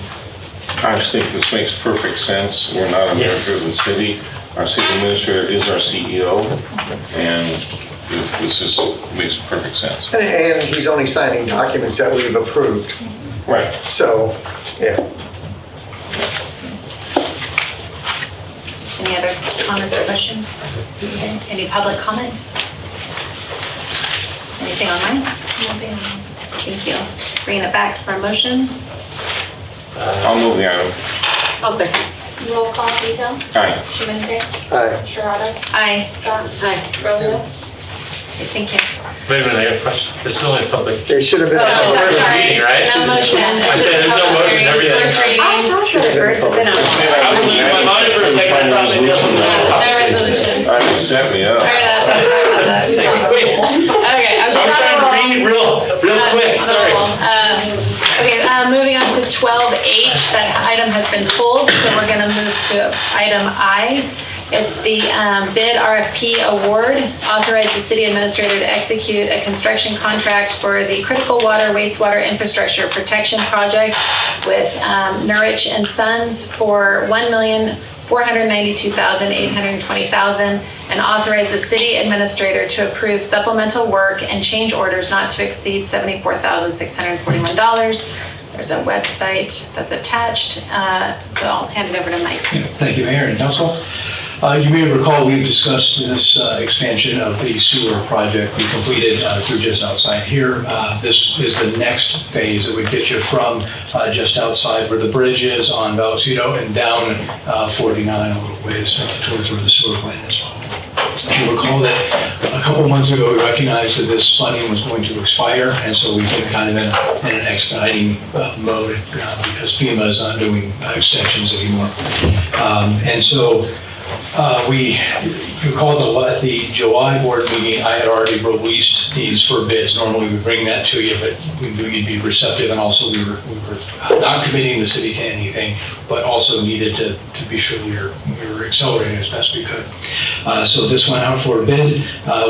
I just think this makes perfect sense. We're not a manager of the city. Our city administrator is our CEO, and this makes perfect sense. And he's only signing documents that we've approved. Right. So, yeah. Any other comments or questions? Any public comment? Anything online? Nothing. Thank you. Bringing it back for a motion. I'll move the item. I'll second. Roll call, Vito. Aye. Shemenke. Aye. Sharada. Aye. Scott. Aye. Rowland. Okay, thank you. Wait a minute, I got a question. This is only a public. They should have been. Oh, First sorry. reading, right? No motion. I said there's no motion, everything. First reading. I thought you were the first, but no. I was losing my mind for a second. I thought maybe that's something No else. resolution. All right, set me up. All right, Wait, okay, I was I'm just trying to read real quick, sorry. Okay, moving on to 12H, that item has been pulled, so we're gonna move to item I. It's the bid RFP award, authorize the city administrator to execute a construction contract for the critical water wastewater infrastructure protection project with Norwich and Sons for $1,492,820,000, and authorize the city administrator to approve supplemental work and change orders not to exceed $74,641. There's a website that's attached, so I'll hand it over to Mike. Thank you, Mayor and Council. You may recall we've discussed this expansion of the sewer project we completed through just outside here. This is the next phase that would get you from just outside where the bridge is on Vallecito and down 49 a little ways towards where the sewer plant is. You recall that a couple months ago we recognized that this funding was going to expire, and so we've been kind of in an expediting mode because FEMA is not doing extensions anymore. And so you recall at the July board meeting, I had already released these for bids. Normally we bring that to you, but we knew you'd be receptive, and also we were not committing the city to anything, but also needed to be sure we were accelerating as best we could. So this went out for a bid.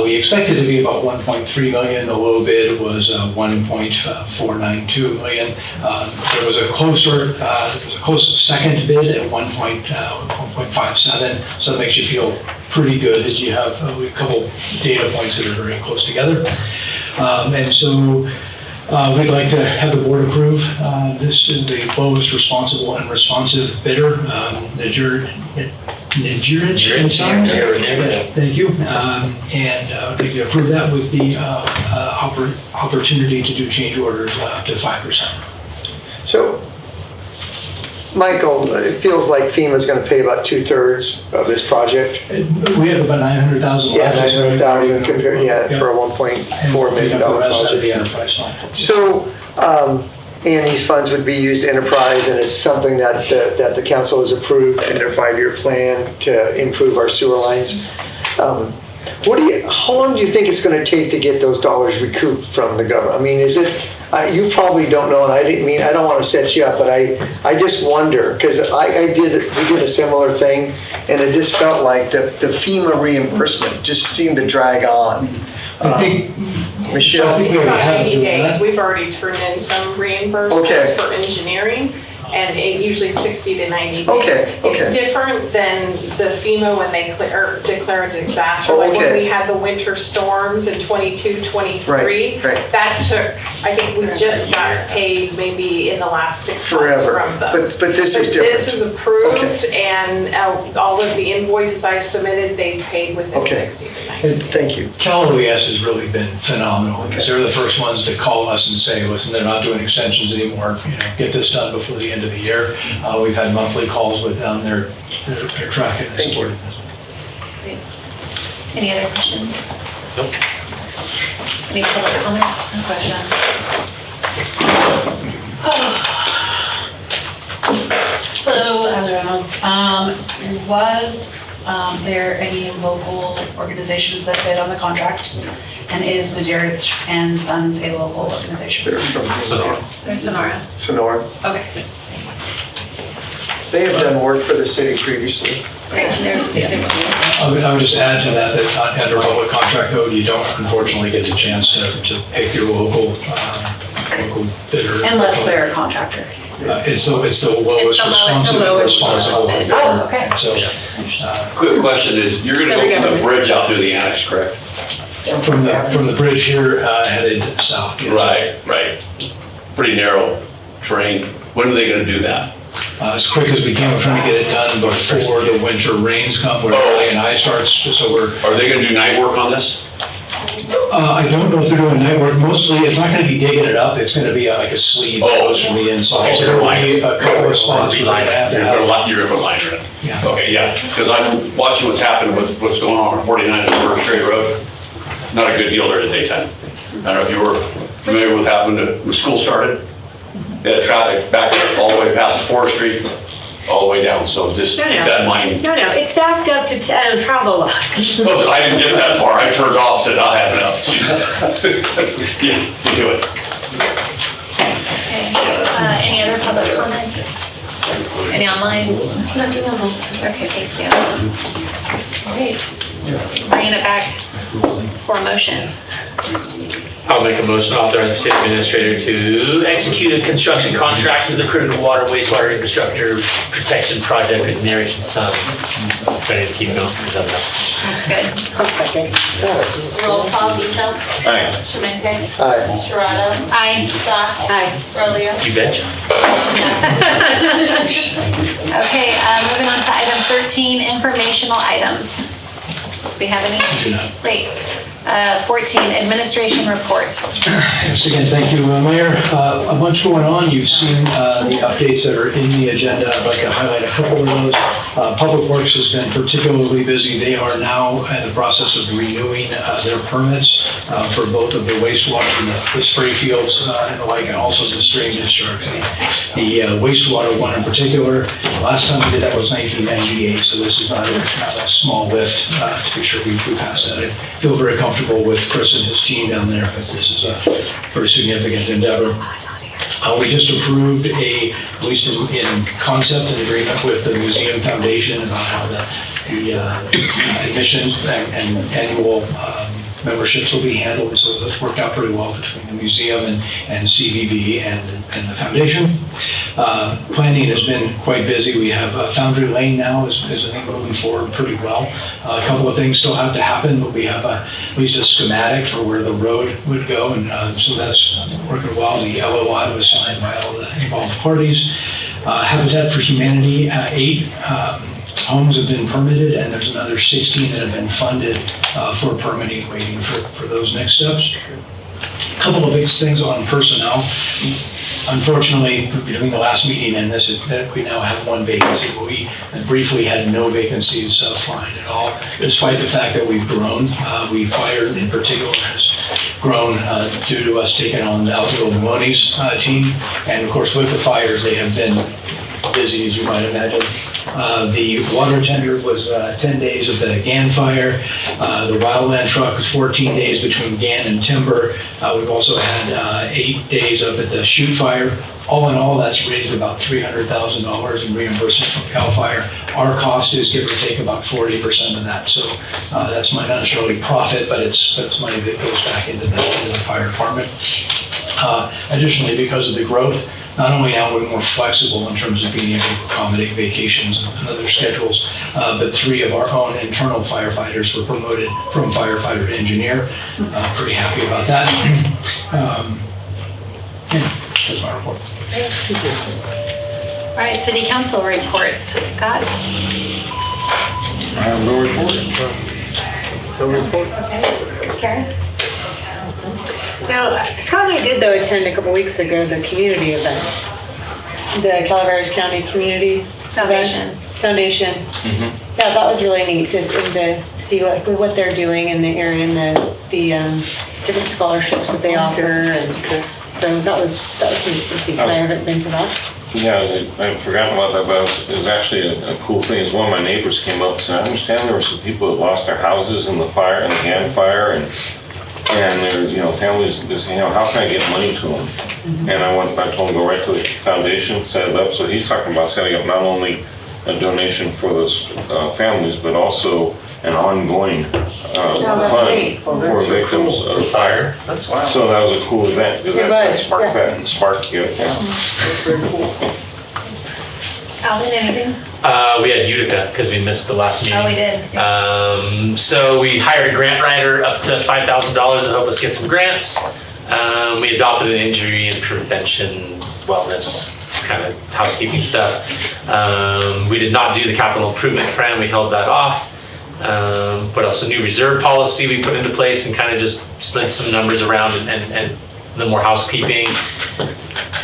We expected to be about 1.3 million. The low bid was 1.492 million. There was a closer second bid at 1.57. So it makes you feel pretty good that you have a couple data points that are very close together. And so we'd like to have the board approve. This is the lowest responsible and responsive bidder, Nigirich. Thank you. And I'd like to approve that with the opportunity to do change orders up to 5%. So, Michael, it feels like FEMA's going to pay about 2/3 of this project. We have about 900,000 left. Yeah, 900,000 compared, for a $1.4 million The rest out of project. the enterprise fund. So, and these funds would be used enterprise, and it's something that the council has approved in their 5-year plan to improve our sewer lines. How long do you think it's going to take to get those dollars recouped from the government? I mean, is it, you probably don't know, and I don't want to set you up, but I just wonder, because we did a similar thing, and it just felt like the FEMA reimbursement just seemed to drag on. I think, Michelle? It's about 90 days. We've already turned in some reimbursements Okay. for engineering, and it usually 60 to 90 days. Okay. It's different than the FEMA when they declare a disaster. Like when we had the winter storms in 22, 23. Right. That took, I think we just got paid maybe in the last 6 months from those. But this is different. This is approved, and all of the invoices I've submitted, they've paid within 60 to 90 days. Thank you. Cal OES has really been phenomenal because they're the first ones to call us and say, listen, they're not doing extensions anymore. Get this done before the end of the year. We've had monthly calls with them. They're tracking and supporting this. Great. Any other questions? Nope. Any public comments? No question. Hello, everyone. Was there any local organizations that bid on the contract? And is Madera and Sons a local organization? They're from Sonora. There's Sonora. Sonora. Okay. They have done work for the city previously. Right, and there's the other two. I would just add to that under public contract code, you don't unfortunately get the chance to pick your local bidder. Unless they're a contractor. It's the lowest responsible bidder. Oh, okay. So, Quick question is, you're gonna go from the bridge out through the annex, correct? from the bridge here headed south. Yes. Right. Pretty narrow terrain. When are they gonna do that? As quick as we can, we're trying to get it done before the winter rains come, where early and high starts, so Are they gonna do night work on this? I don't know if they're doing night work. Mostly, it's not gonna be digging it up, it's gonna be like a sleeve that goes from the inside. So there will be a couple of spots where they have to You're gonna put liner in. Yeah. Okay, yeah, because I'm watching what's happening with what's going on 49 and First Trade Road. Not a good deal there at daytime. I don't know if you were familiar with what happened when school started. They had traffic back all the way past 4th Street, all the way down, so just keep that in mind. No, it's backed up to Travel Lodge. Oh, I didn't get that far, I turned off, said I have enough. Yeah, you do it. Okay. Any other public comment? Any online? Nothing online. Okay, thank you. All right. Bringing it back for a motion. I'll make a motion to authorize the city administrator to execute a construction contract for the critical water wastewater infrastructure protection project with Narration Sun. Do I need to keep going? That's good. I'll second. Roll call, Vito. Aye. Shemente. Aye. Sharada. Aye. Scott. Aye. Rowlia. You betcha. Okay, moving on to item 13, informational items. Do we have any? Do not. Great. 14, administration report. Yes, again, thank you, Mayor. A bunch going on. You've seen the updates that are in the agenda. I'd like to highlight a couple of those. Public Works has been particularly busy. They are now in the process of renewing their permits for both of the wastewater and the spray fields and the like, and also the stream discharge. The wastewater one in particular, last time we did that was 1998, so this is not a small lift to be sure we passed that. I feel very comfortable with Chris and his team down there, because this is a very significant endeavor. We just approved at least in concept, an agreement with the Museum Foundation about how the admissions and annual memberships will be handled. So that's worked out pretty well between the museum and CVB and the foundation. Planning has been quite busy. We have Foundry Lane now is I think moving forward pretty well. A couple of things still have to happen, but we have at least a schematic for where the road would go, and so that's working well. The LOI was signed by all the involved parties. Habitat for Humanity, 8 homes have been permitted, and there's another 16 that have been funded for permitting, waiting for those next steps. A couple of big things on personnel. Unfortunately, between the last meeting and this, we now have 1 vacancy. We briefly had no vacancies flying at all, despite the fact that we've grown. We fired, in particular, as grown due to us taking on the Altigo Maloney's team. And of course, with the fires, they have been busy, as you might imagine. The water tender was 10 days of the GAN fire. The wildland truck was 14 days between GAN and timber. We've also had 8 days up at the shoot fire. All in all, that's raised about $300,000 in reimbursement from CAL FIRE. Our cost is, give or take, about 40% of that. So that's not necessarily profit, but it's money that goes back into the fire department. Additionally, because of the growth, not only now we're more flexible in terms of being able to accommodate vacations and other schedules, but 3 of our own internal firefighters were promoted from firefighter to engineer. Pretty happy about that. That's my report. All right, city council reports. Scott? I have no report. No report. Karen? Now, Scott and I did, though, attend a couple weeks ago the community event, the Calaveras County Community Foundation. Foundation. Yeah, that was really neat just to see what they're doing in the area and the different scholarships that they offer, and so that was neat to see because I haven't been to that. Yeah, I've forgotten about that, but it was actually a cool thing. Is one of my neighbors came up and said, I understand there were some people that lost their houses in the fire, in the GAN fire, and there's, families just, how can I get money to them? And I told him, go right to the foundation, set it up. So he's talking about setting up not only a donation for those families, but also an ongoing fund for victims of fire. That's wild. So that was a cool event because that sparked that sparked it. Yeah. That's very cool. Alvin, anything? We had Utica because we missed the last meeting. Oh, we did. So we hired a grant writer up to $5,000 to help us get some grants. We adopted an injury and prevention wellness kind of housekeeping stuff. We did not do the capital improvement plan. We held that off. What else? A new reserve policy we put into place and kind of just slid some numbers around and the more housekeeping.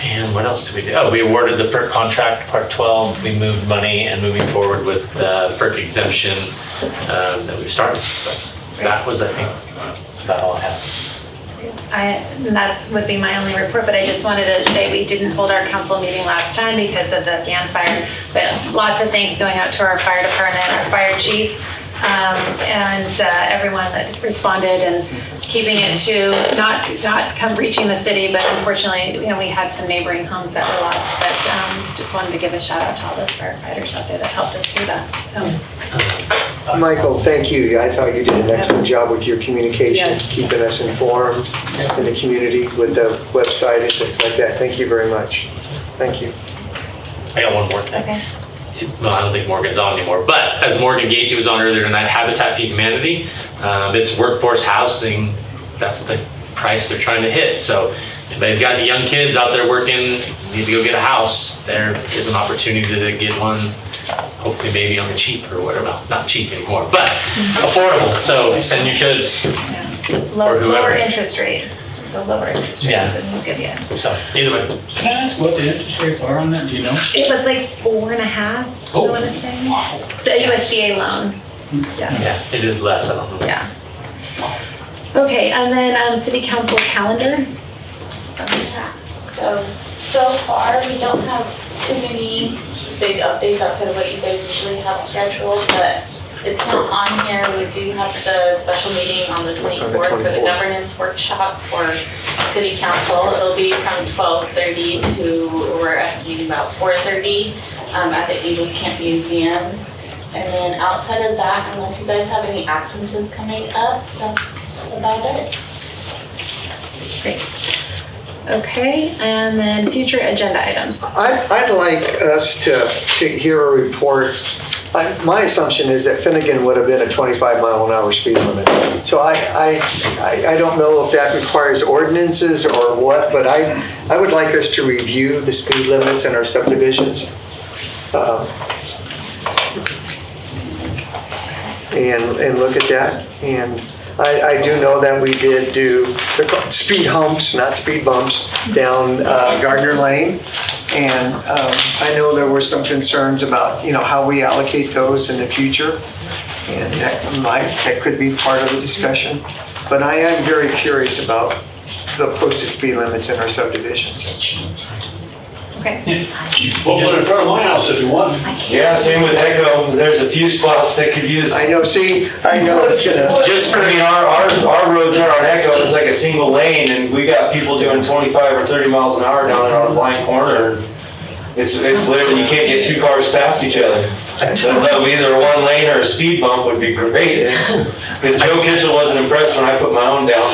And what else did we do? Oh, we awarded the FERC contract, Part 12. We moved money and moving forward with the FERC exemption that we started. So that was, I think, about all I have. That would be my only report, but I just wanted to say we didn't hold our council meeting last time because of the GAN fire, but lots of thanks going out to our fire department, our fire chief, and everyone that responded and keeping it to not reaching the city, but unfortunately, we had some neighboring homes that were lost, but just wanted to give a shout out to all those firefighters out there that helped us through that. So. Michael, thank you. I thought you did an excellent job with your communication, keeping us informed in the community with the website and things like that. Thank you very much. Thank you. I got one more thing. Okay. No, I don't think Morgan's on anymore. But as Morgan Gagey was on earlier tonight, Habitat for Humanity, it's workforce housing. That's the price they're trying to hit. So if anybody's got any young kids out there working, need to go get a house, there is an opportunity to get one, hopefully maybe on the cheap or whatever. Well, not cheap anymore, but affordable. So send your kids or whoever. Lower interest rate. The lower interest rate than we'll give you. So either way. Can I ask what the interest rates are on that? Do you know? It was like 4.5, I want to say. Wow. It's a USDA loan. Yeah, it is less, I don't know. Yeah. Okay, and then city council calendar. So far, we don't have too many big updates outside of what you guys usually have scheduled, but it's not on here. We do have the special meeting on the 24th for the governance workshop for city council. It'll be from 12:30 to, we're estimating about 4:30 at the Angels Camp Museum. And then outside of that, unless you guys have any absences coming up, that's about it. Great. Okay, and then future agenda items. I'd like us to hear a report. My assumption is that Finnegan would have been a 25-mile-an-hour speed limit. So I don't know if that requires ordinances or what, but I would like us to review the speed limits in our subdivisions. And look at that. And I do know that we did do speed humps, not speed bumps, down Gardner Lane. And I know there were some concerns about, how we allocate those in the future. And that could be part of the discussion. But I am very curious about the posted speed limits in our subdivisions. Okay. Put one in front of my house if you want. Yeah, same with Echo. There's a few spots that could use. I know, see, I know it's gonna. Just for me, our road there on Echo is like a single lane, and we got people doing 25 or 30 miles an hour down in our blind corner. It's literally, you can't get two cars past each other. So either one lane or a speed bump would be great. Because Joe Kitchell wasn't impressed when I put my own down.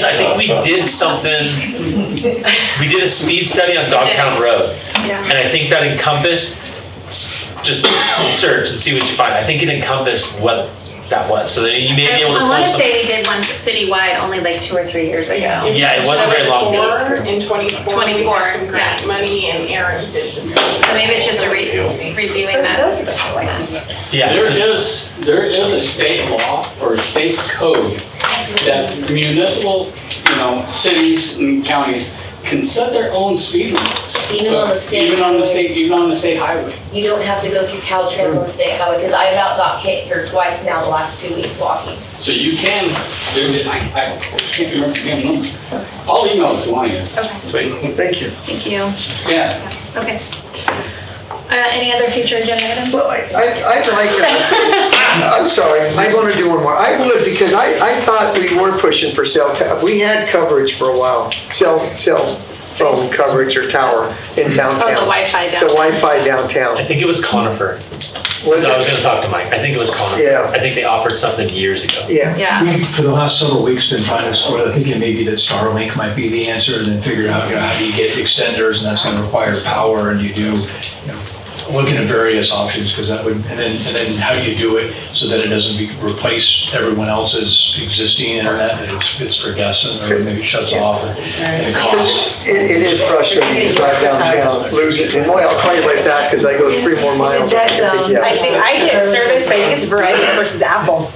I think we did something, we did a speed study on Dogtown Road. And I think that encompassed, just search and see what you find. I think it encompassed what that was. So that you may be able to I pull want to something. say we did one citywide only like 2 or 3 years ago. Yeah, it wasn't very long. In 24. 24, we got some grant yeah. money and Aaron did this. So maybe it's just a reviewing that. Yeah. There is a state law or a state code that municipal, cities and counties can set their own speed limits. Even on the state Even on the state highway. highway. You don't have to go through Caltrans on the state highway, because I about got hit here twice now the last 2 weeks walking. So you can, I can't remember the damn number. I'll email it to one of you. Okay. Thank you. Thank you. Yeah. Okay. Any other future agenda items? Well, I'd like, I'm sorry, I want to do one more. I would, because I thought we were pushing for we had coverage for a while, cell phone coverage or tower in downtown. Oh, the Wi-Fi The downtown. Wi-Fi downtown. I think it was Conifer. Was So I was it? gonna talk to Mike. I think it was Conifer. Yeah. I think they offered something years ago. Yeah. Yeah. We, for the last several weeks, been trying to explore, I think it may be that Starlink might be the answer, and then figure out, how do you get extenders, and that's gonna require power, and you do, looking at various options, because that would, and then how do you do it so that it doesn't replace everyone else's existing internet, and it's for guests, or maybe shuts off, and it costs. It is frustrating to drive downtown, lose it, and boy, I'll call you right back, because I go 3 more miles. It's a dead zone. Yeah. I think I get service, but I think it's Verizon versus Apple.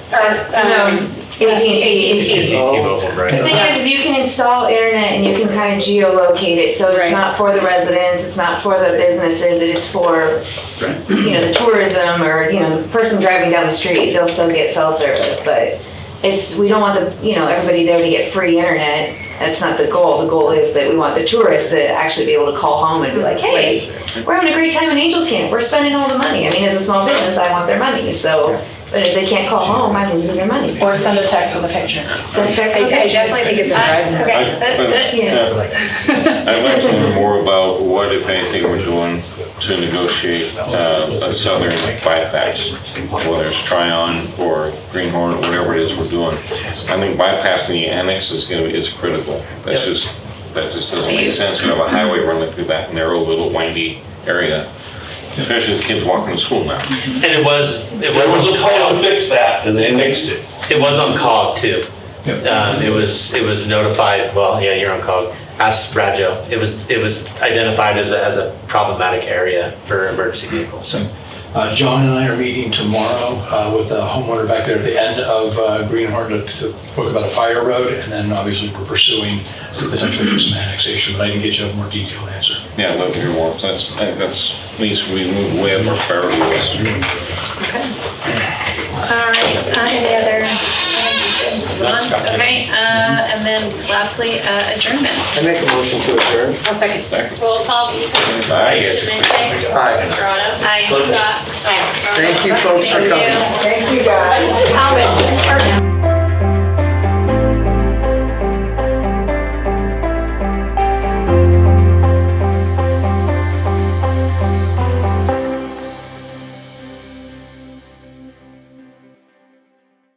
AT&T. T-Mobile, The right? thing is you can install internet and you can kind of geolocate it, so it's Right. not for the residents, it's not for the businesses, it is for, the tourism or, the person driving down the street, they'll still get cell service, but we don't want everybody there to get free internet. That's not the goal. The goal is that we want the tourists to actually be able to call home and be like, hey, we're having a great time in Angels Camp, we're spending all the money. I mean, as a small business, I want their money, so. But if they can't call home, I'm losing their money. Or send a text with a picture. Send a text with a I picture. definitely think it's a Verizon. I'd like to learn more about what, if anything, we're doing to negotiate a southern bypass, whether it's Tryon or Greenhorn, whatever it is we're doing. I think bypassing the annex is critical. That just doesn't make sense. We have a highway running through that narrow little windy area, especially with kids walking to school now. And it was There was a call to fix that, and they fixed it. It was on COG too. It was notified, well, yeah, you're on COG. Ask Rajo. It was identified as a problematic area for emergency vehicles. So, John and I are meeting tomorrow with the homeowner back there at the end of Greenhorn to talk about a fire road, and then obviously we're pursuing the potential for some annexation, but I can get you a more detailed answer. Yeah, I'd love to hear more. I think that's, at least we move way up our priority list. All right, any other? Okay, and then lastly, adjournment. I make a motion to adjourn. I'll second. Roll call, Vito. Aye. Aye. Dorado. Aye. Scott. Thank you folks for coming. Thank you, guys. Alvin.